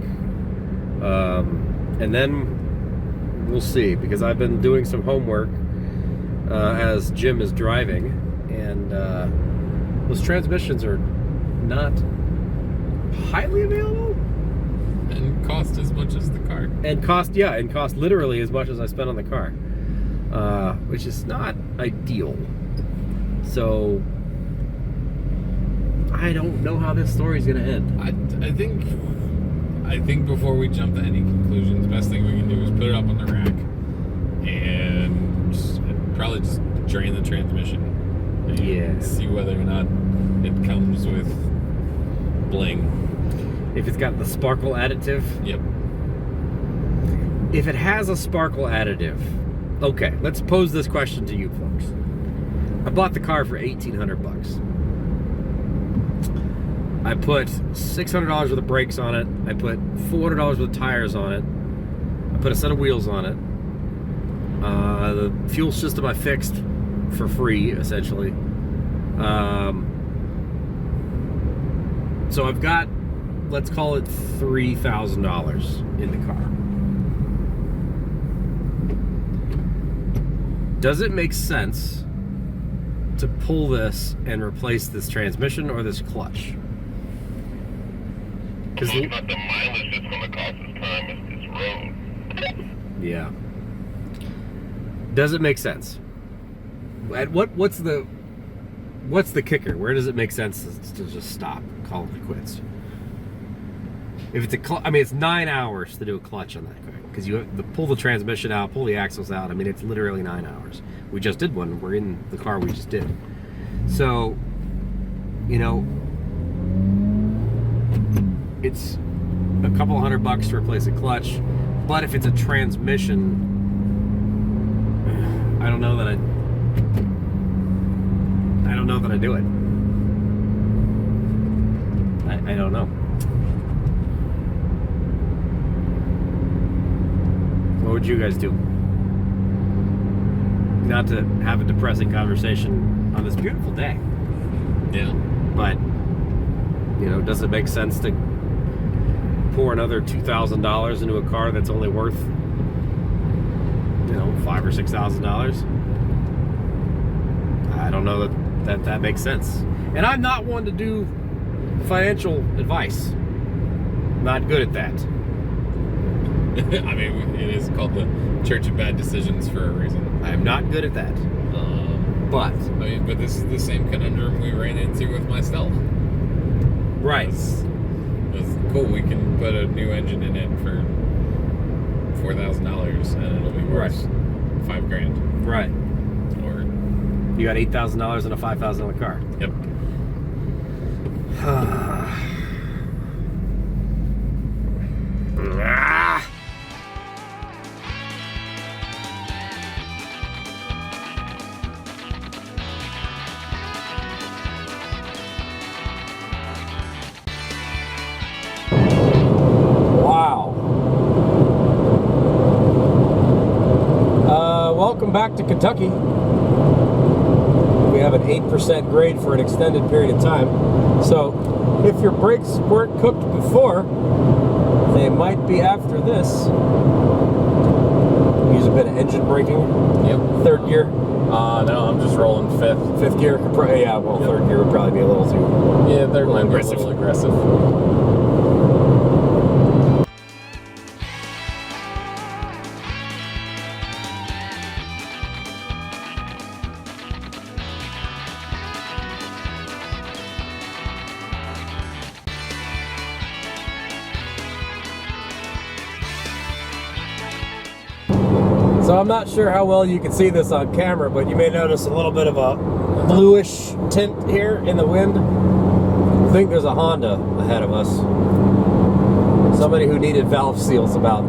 And then we'll see, because I've been doing some homework as Jim is driving, and those transmissions are not highly available. And cost as much as the car. And cost literally as much as I spent on the car, which is not ideal. So I don't know how this story's gonna end. I think before we jump to any conclusions, the best thing we can do is put it up on the rack and probably just drain the transmission. And Yeah. see whether or not it comes with bling. If it's got the sparkle additive. Yep. If it has a sparkle additive, okay, let's pose this question to you folks. I bought the car for $1,800. I put $600 worth of brakes on it. I put $400 worth of tires on it. I put a set of wheels on it. The fuel system I fixed for free, essentially. So I've got, let's call it $3,000 in the car. Does it make sense to pull this and replace this transmission or this clutch? It's not the mileage that's going to cost us time, it's road. Yeah. Does it make sense? At what's the kicker? Where does it make sense to just stop, call it quits? If it's it's 9 hours to do a clutch on that car, because you have to pull the transmission out, pull the axles out. I mean, it's literally 9 hours. We just did one. We're in the car we just did. So, it's a couple $100 to replace a clutch, but if it's a transmission, I don't know that I do it. I don't know. What would you guys do? Not to have a depressing conversation on this beautiful day. Yeah. But, does it make sense to pour another $2,000 into a car that's only worth, $5,000 or $6,000? I don't know that makes sense. And I'm not one to do financial advice. Not good at that. I mean, it is called the Church of Bad Decisions for a reason. I am not good at that. But this is the same conundrum we ran into with my Stealth. Right. It's cool. We can put a new engine in it for $4,000, and it'll be worth $5,000. Right. Or you got $8,000 in a $5,000 car. Yep. Welcome back to Kentucky. We have an 8% grade for an extended period of time. So if your brakes weren't cooked before, they might be after this. Use a bit of engine braking. Yep. Third gear. No, I'm just rolling fifth. Fifth gear? Yeah, well, third gear would probably be a little too... Yeah, third might be a little aggressive. So I'm not sure how well you can see this on camera, but you may notice a little bit of a bluish tint here in the wind. I think there's a Honda ahead of us. Somebody who needed valve seals about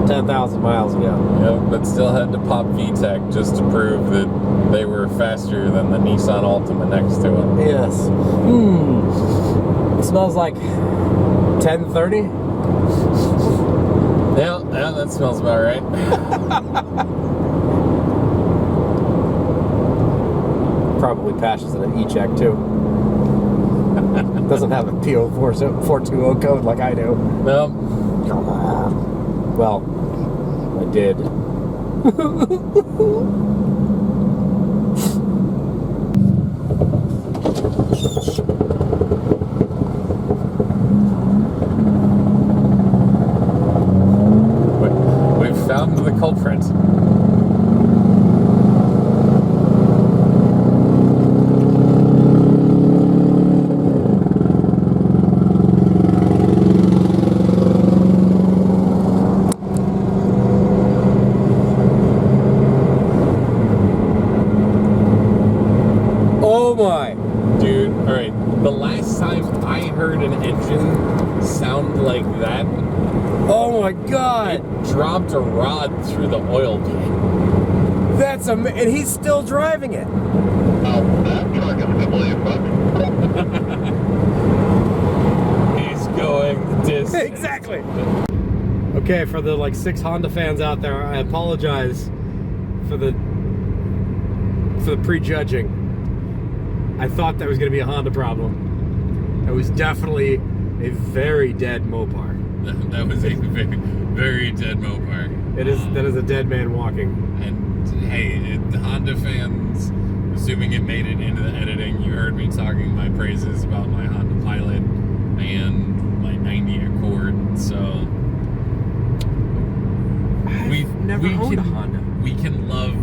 10,000 miles ago. Yep, but still had to pop VTEC just to prove that they were faster than the Nissan Altima next to it. Yes. It smells like 1030. Yeah, that smells about right. Probably passes in an E-check too. Doesn't have a PO420 code like I do. Nope. Well, I did. different. Oh my. Dude, alright. The last time I heard an engine sound like that, Oh my God. it dropped a rod through the oil pan. That's and he's still driving it. Oh, that truck is completely fucked. He's going this. Exactly. Okay, for the like 6 Honda fans out there, I apologize for the prejudging. I thought that was going to be a Honda problem. It was definitely a very dead Mopar. That was a very, very dead Mopar. That is a dead man walking. And hey, the Honda fans, assuming it made it into the editing, you heard me talking my praises about my Honda Pilot and my 90 Accord. So I've never owned a Honda. We can love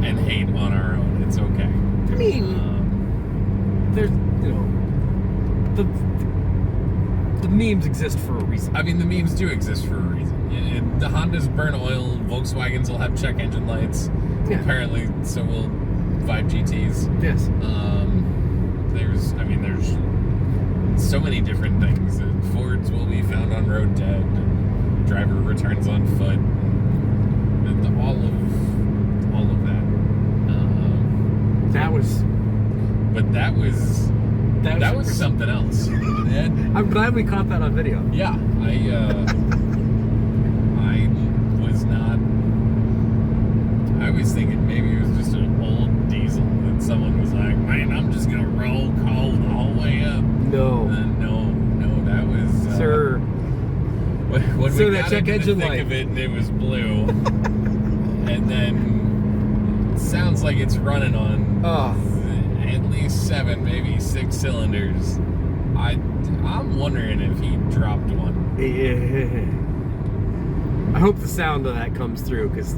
and hate on our own. It's okay. I mean, there's, you know, the memes exist for a reason. I mean, the memes do exist for a reason. The Hondas burn oil. Volkswagens will have check engine lights. Yeah. Apparently, so will 5 GTs. Yes. There's so many different things. Fords will be found on road dead. And driver returns on foot. And all of that. That was something else. And I'm glad we caught that on video. yeah, I was thinking maybe it was just an old diesel that someone was like, man, I'm just gonna roll coal the whole way up. No. No, that was Sir. When So we that got check into engine the thick light. of it, and it was blue, and then it sounds like it's running on at least 7, maybe 6 cylinders. I'm wondering if he dropped one. Yeah. I hope the sound of that comes through, because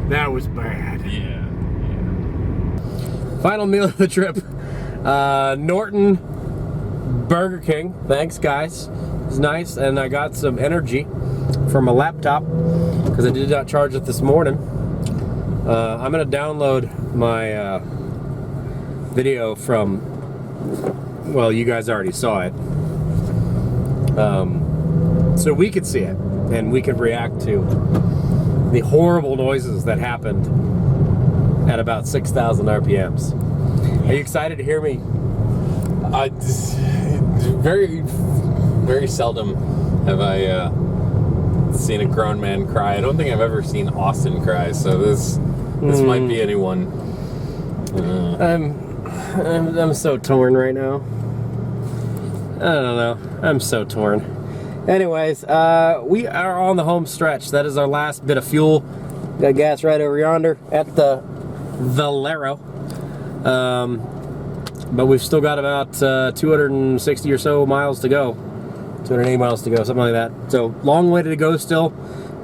that was bad. Yeah. Final meal of the trip. Norton Burger King. Thanks, guys. It's nice. And I got some energy from a laptop because I did not charge it this morning. I'm going to download my video from, well, you guys already saw it. So we could see it and we could react to the horrible noises that happened at about 6,000 RPMs. Are you excited to hear me? Very, very seldom have I seen a grown man cry. I don't think I've ever seen Austin cry, so this might be anyone. I'm so torn right now. I don't know. I'm so torn. Anyways, we are on the home stretch. That is our last bit of fuel. Got gas right over yonder at the Valero. But we've still got about 260 or so miles to go. 280 miles to go, something like that. So long way to go still,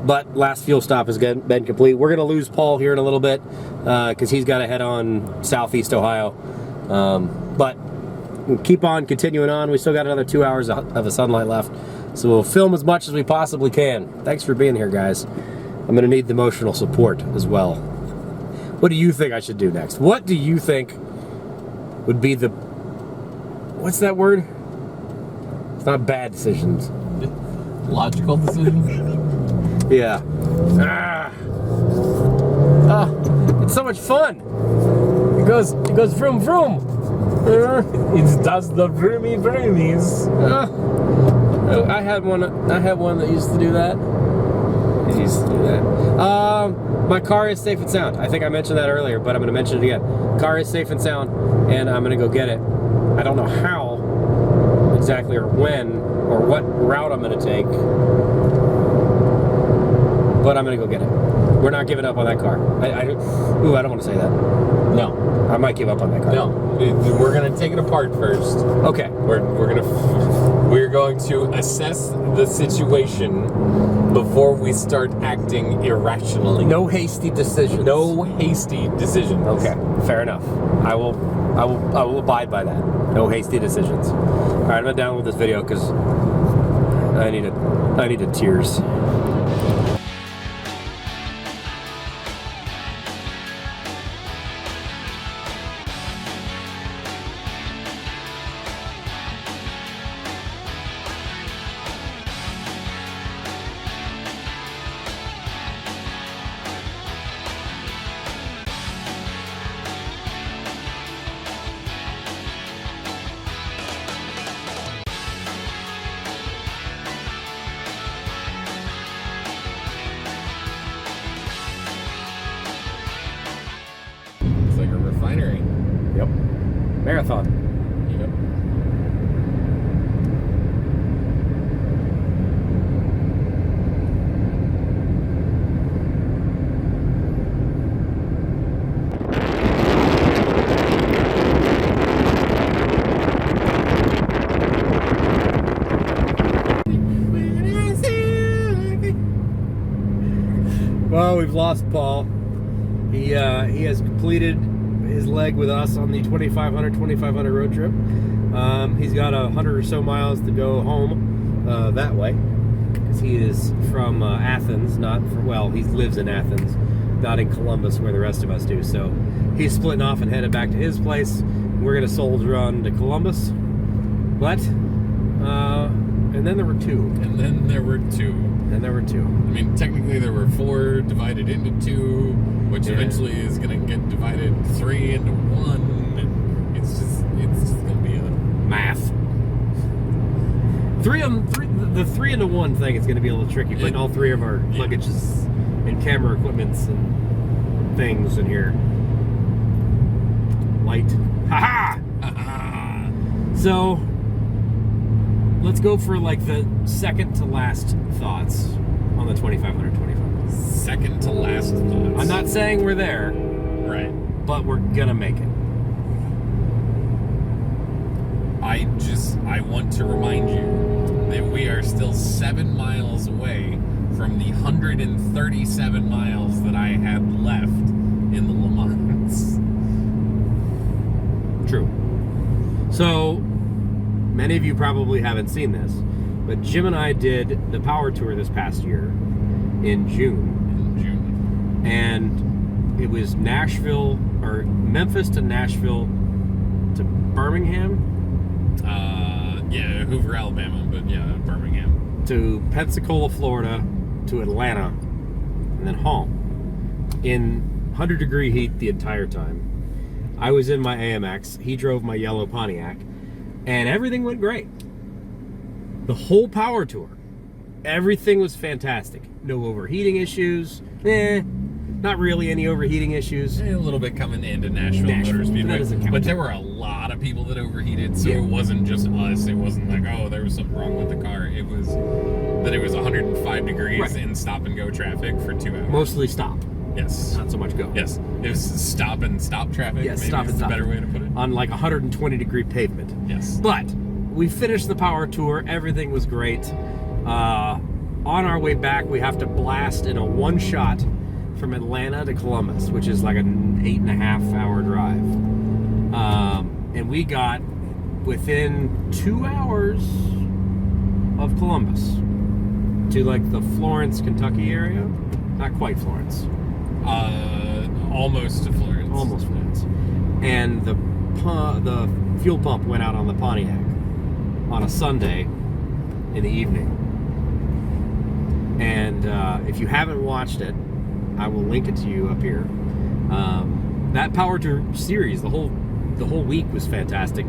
but last fuel stop has been complete. We're going to lose Paul here in a little bit because he's got to head on southeast Ohio. But we'll keep on continuing on. We still got another 2 hours of the sunlight left. So we'll film as much as we possibly can. Thanks for being here, guys. I'm going to need the emotional support as well. What do you think I should do next? What do you think would be the... What's that word? It's not bad decisions. Logical decisions? Yeah. It's so much fun. It goes vroom vroom. It does the vroomy vroomies. I had one that used to do that. It used to do that. My car is safe and sound. I think I mentioned that earlier, but I'm going to mention it again. Car is safe and sound, and I'm going to go get it. I don't know how exactly or when or what route I'm going to take, but I'm going to go get it. We're not giving up on that car. I don't want to say that. No. I might give up on that car. No. We're going to take it apart first. Okay. We're going going to assess the situation before we start acting irrationally. No hasty decisions. No hasty decisions. Okay, fair enough. I will abide by that. No hasty decisions. All right, I'm gonna download this video because I need a tears. It's like a refinery. Yep. Marathon. Yep. Well, we've lost Paul. He has completed his leg with us on the 2500 road trip. He's got 100 or so miles to go home that way, because he is from Athens, he lives in Athens, not in Columbus where the rest of us do. So he's splitting off and headed back to his place. We're gonna soldier on to Columbus, but and then there were two. And then there were two. I mean, technically there were 4 divided into 2, which eventually is going to get divided 3 into 1. It's just going to be a Math. The 3 into 1 thing is going to be a little tricky. Putting all 3 of our luggages and camera equipments and things in here. Light. Ha ha! So let's go for like the second to last thoughts on the 2500. second to last thoughts. I'm not saying we're there, Right. but we're gonna make it. I want to remind you that we are still 7 miles away from the 137 miles that I had left in the Le Mans. True. So, many of you probably haven't seen this, but Jim and I did the power tour this past year in June. And it was Memphis to Nashville to Birmingham. Yeah, Hoover, Alabama, but yeah, Birmingham. To Pensacola, Florida, to Atlanta, and then home. In 100-degree heat the entire time. I was in my AMX, he drove my yellow Pontiac, and everything went great. The whole power tour, everything was fantastic. No overheating issues. Not really any overheating issues. A little bit coming into Nashville Motor Speedway, but there were a lot of people that overheated, so it wasn't just us. It wasn't like, oh, there was something wrong with the car. It was that it was 105 degrees in stop and go traffic for 2 hours. Mostly stop. Yes. Not so much go. Yes. It was stop and stop traffic. Yes, maybe stop and stop. Better way to put it. On like 120-degree pavement. Yes. But we finished the power tour. Everything was great. On our way back, we have to blast in a one-shot from Atlanta to Columbus, which is like an 8.5-hour drive. And we got within 2 hours of Columbus to like the Florence, Kentucky area. Not quite Florence. Almost to Florence. Almost Florence. And the fuel pump went out on the Pontiac on a Sunday in the evening. And if you haven't watched it, I will link it to you up here. That Power Tour series, the whole week was fantastic.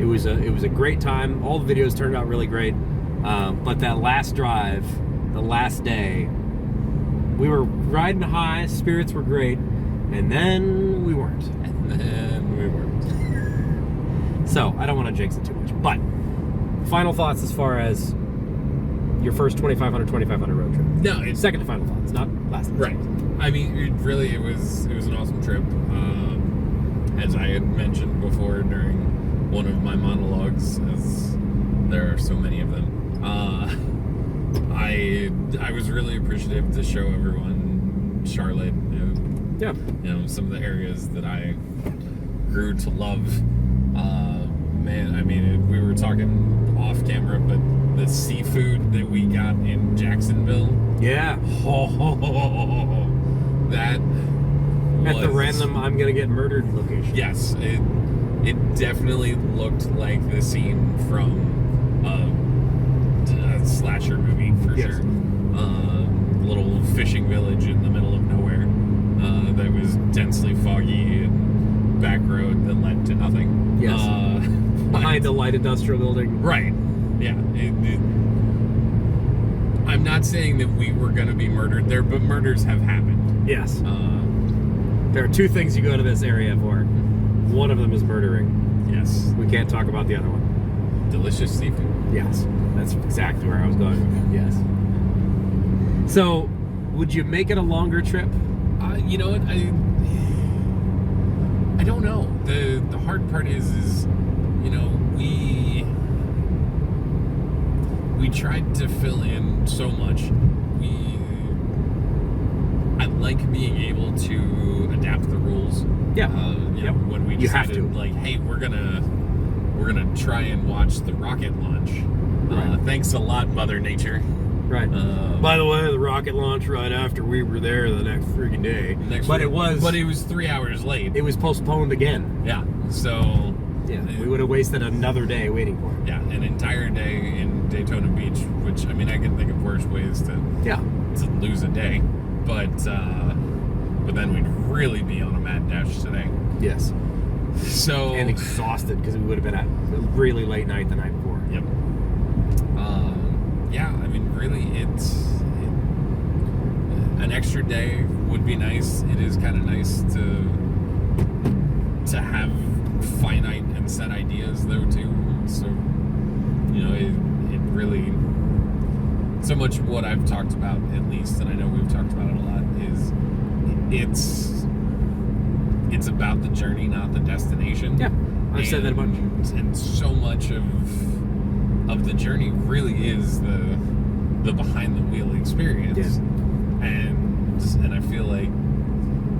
It was a great time. All the videos turned out really great. But that last drive, the last day, we were riding high, spirits were great, and then we weren't. So I don't want to jinx it too much. But final thoughts as far as your first 2500 road trip. No, it's second to final thoughts, not last. Right. I mean, it was an awesome trip. As I had mentioned before during one of my monologues, as There are so many of them. I was really appreciative to show everyone Charlotte. Yeah. Some of the areas that I grew to love. Man, I mean, we were talking off camera, but the seafood that we got in Jacksonville. Yeah. That at the random I'm gonna get murdered location. Yes, it definitely looked like the scene from a slasher movie for sure. Little fishing village in the middle of nowhere that was densely foggy and back road that led to nothing. Yes. Behind the light industrial building. Right. Yeah. I'm not saying that we were going to be murdered there, but murders have happened. Yes. There are two things you go to this area for. One of them is murdering. Yes. We can't talk about the other one. Delicious seafood. Yes. That's exactly where I was going with it. Yes. So, would you make it a longer trip? You know what? I don't know. The hard part is we tried to fill in so much. I like being able to adapt the rules. Yeah. When we decided, you have to. like, hey, we're gonna try and watch the rocket launch. Right. Thanks a lot, Mother Nature. Right. By the way, the rocket launch right after we were there the next freaking day. But it was 3 hours late. It was postponed again. Yeah. So yeah, we would have wasted another day waiting for it. Yeah, an entire day in Daytona Beach, which I mean I can think of worse ways to lose a day. But then we'd really be on a mad dash today. Yes. So and exhausted because we would have been at a really late night the night before. Yep. Yeah, I mean, really, an extra day would be nice. It is kind of nice to have finite and set ideas, though, too. So, it really, so much of what I've talked about, at least, and I know we've talked about it a lot, is it's about the journey, not the destination. Yeah, I've said that a bunch. And so much of the journey really is the behind the wheel experience. Yeah. And I feel like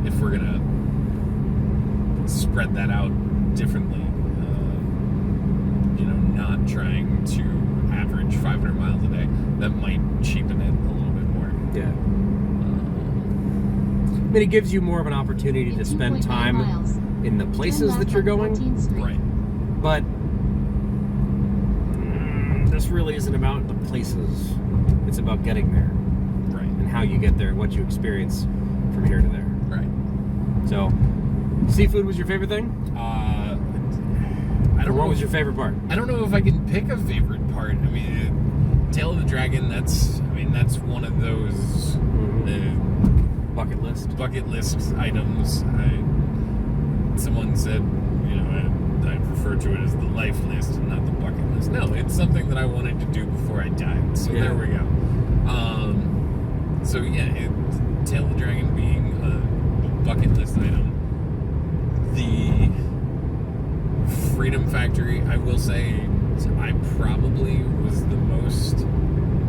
if we're gonna spread that out differently, not trying to average 500 miles a day, that might cheapen it a little bit more. Yeah. I mean, it gives you more of an opportunity to spend time in the places that you're going. Right. But this really isn't about the places. It's about getting there. Right. And how you get there, what you experience from here to there. Right. So, seafood was your favorite thing? What was your favorite part? I don't know if I can pick a favorite part. I mean, Tail of the Dragon, that's one of those bucket list items. Someone said, I refer to it as the life list and not the bucket list. No, it's something that I wanted to do before I died. So there we go. Tail of the Dragon being a bucket list item. The Freedom Factory, I will say, I probably was the most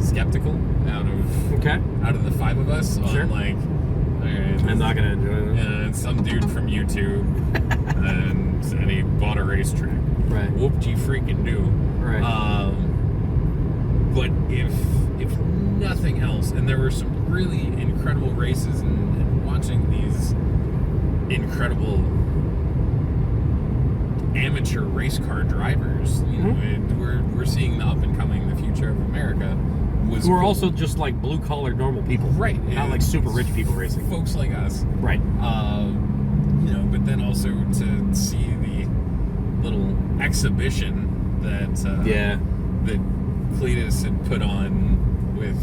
skeptical out of the five of us. Sure. On like, I'm not gonna enjoy it. Yeah, it's some dude from YouTube, and he bought a racetrack. Right. Whoop-de-freaking do. Right. But if nothing else, and there were some really incredible races, and watching these incredible amateur race car drivers, we're seeing the up and coming, the future of America. Who are also just like blue collar normal people, right? Not like super rich people racing. Folks like us, right? But then also to see the little exhibition that that Cletus had put on with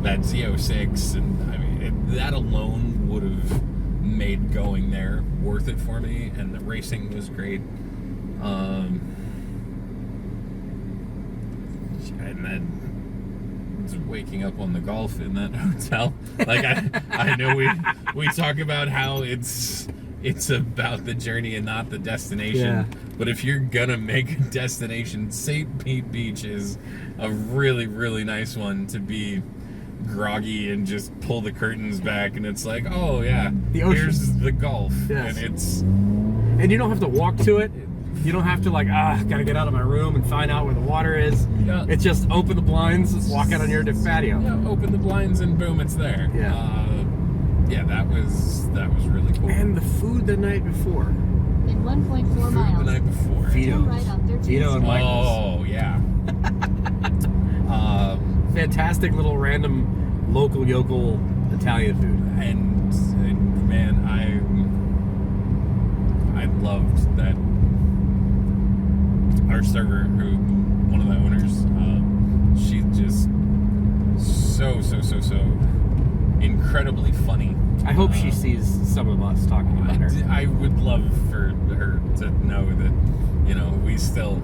that Z06, and I mean that alone would have made going there worth it for me, and the racing was great. And then waking up on the golf in that hotel, like I know we talk about how it's about the journey and not the destination, But if you're gonna make a destination, St. Pete Beach is a really, really nice one to be groggy and just pull the curtains back, and it's like, oh yeah, The ocean. here's the Gulf. Yes. And you don't have to walk to it. You don't have to like, gotta get out of my room and find out where the water is. Yeah. It's just open the blinds, walk out on your patio. yeah, open the blinds and boom, it's there. Yeah. That was really cool. And the food the night before. In 1.4 Food miles. the night before. Turn right on 13th Vito and Street. Michael's. Oh yeah. Fantastic little random local yokel Italian food. And man, I loved that our server, who one of the owners, she's just so incredibly funny. I hope she sees some of us talking about her. I would love for her to know that, you know, we still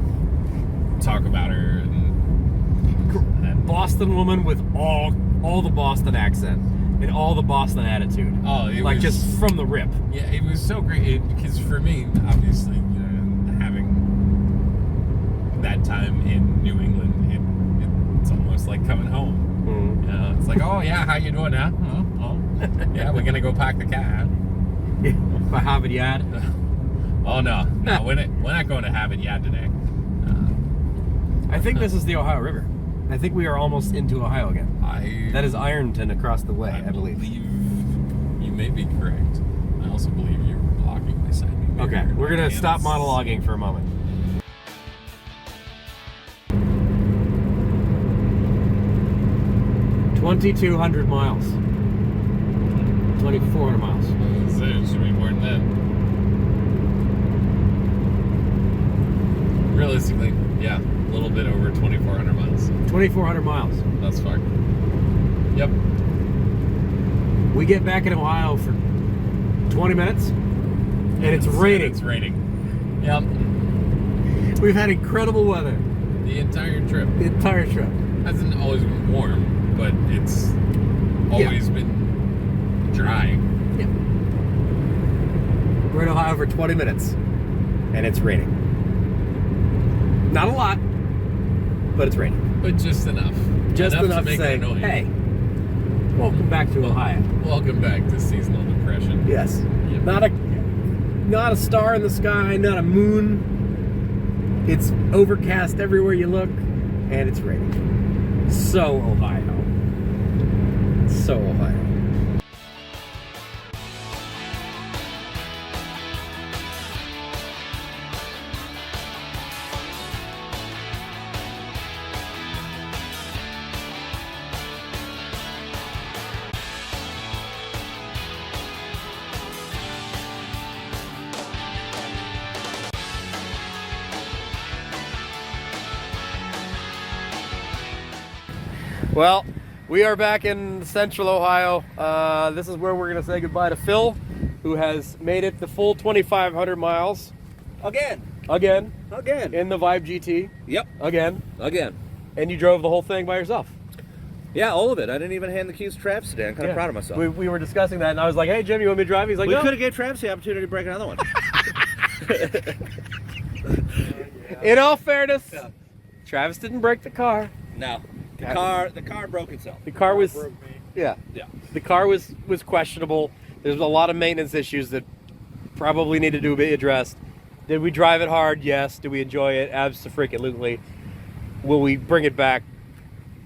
talk about her and Boston woman with all the Boston accent and all the Boston attitude. oh, it Like was just from the rip. yeah, it was so great because for me, obviously, you know, having that time in New England, it's almost like coming home. Mm. You know, it's like, oh yeah, how you doing now? Oh, yeah, we're gonna go park the car. By Harvard Yard. Oh no, we're not going to Harvard Yard today. I think this is the Ohio River. I think we are almost into Ohio again. That is Ironton across the way, I believe. You may be correct. I also believe you're blocking my side. Okay, we're gonna stop monologuing for a moment. $2,200 miles. 2,400 miles. So it should be more than that. Realistically, yeah, a little bit over 2,400 miles. 2,400 miles. That's far. Yep. We get back in Ohio for 20 minutes, and it's raining. It's raining. Yep. We've had incredible weather The entire trip. the entire trip. Hasn't always been warm, but it's always been dry. Yeah. We're in Ohio for 20 minutes, and it's raining. Not a lot, but it's raining. But just enough. Just enough to make say, it annoying. hey, welcome back to Ohio. Welcome back to seasonal depression. Yes. Yep. Not a star in the sky, not a moon. It's overcast everywhere you look, and it's raining. So Ohio. So Ohio. Well, we are back in central Ohio. This is where we're going to say goodbye to Phil, who has made it the full 2,500 miles. Again. In the Vibe GT. Yep. Again. And you drove the whole thing by yourself. Yeah, all of it. I didn't even hand the keys to Travis today. I'm kind of proud of myself. We were discussing that, and I was like, hey, Jim, you want me to drive? He's like, We no. could have gave Travis the opportunity to break another one. In all fairness, Travis didn't break the car. No. The car broke itself. The car was, Broke me. Yeah. the car was questionable. There's a lot of maintenance issues that probably need to be addressed. Did we drive it hard? Yes. Did we enjoy it? Absolutely. Will we bring it back?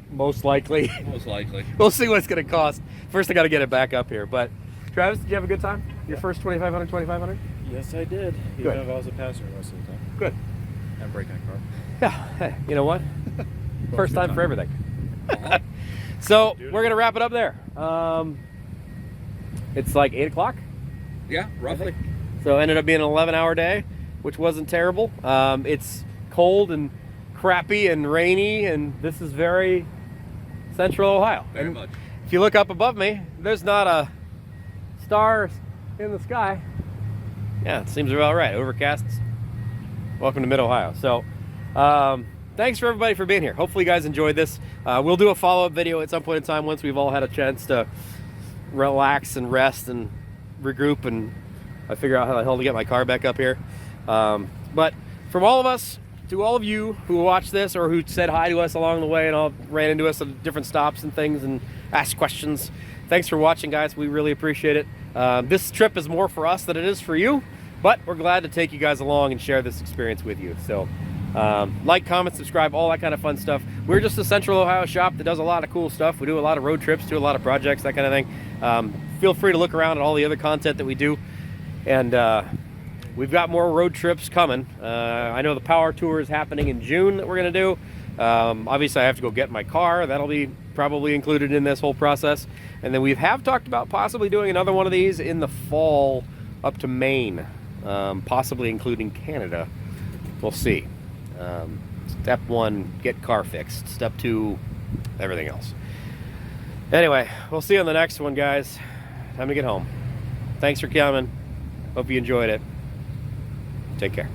Most likely. Most likely. We'll see what it's going to cost. First, I got to get it back up here. But Travis, did you have a good time? Your first 2,500? Yes, I did. Good. Even if I was a passenger most of the time. Good. And breaking a car. Yeah. Hey, you know what? First time for everything. So we're going to wrap it up there. It's like 8 o'clock. Yeah, roughly. So it ended up being an 11-hour day, which wasn't terrible. It's cold and crappy and rainy, and this is very central Ohio. Very And much. if you look up above me, there's not a star in the sky. Yeah, it seems about right. Overcast. Welcome to Mid-Ohio. So thanks for everybody for being here. Hopefully you guys enjoyed this. We'll do a follow-up video at some point in time once we've all had a chance to relax and rest and regroup, and I figure out how the hell to get my car back up here. But from all of us to all of you who watched this or who said hi to us along the way and all ran into us at different stops and things and asked questions, thanks for watching, guys. We really appreciate it. This trip is more for us than it is for you, but we're glad to take you guys along and share this experience with you. So like, comment, subscribe, all that kind of fun stuff. We're just a Central Ohio shop that does a lot of cool stuff. We do a lot of road trips, do a lot of projects, that kind of thing. Feel free to look around at all the other content that we do. And we've got more road trips coming. I know the power tour is happening in June that we're going to do. Obviously, I have to go get my car. That'll be probably included in this whole process. And then we have talked about possibly doing another one of these in the fall up to Maine, possibly including Canada. We'll see. Step 1, get car fixed. Step 2, everything else. Anyway, we'll see you on the next one, guys. Time to get home. Thanks for coming. Hope you enjoyed it. Take care.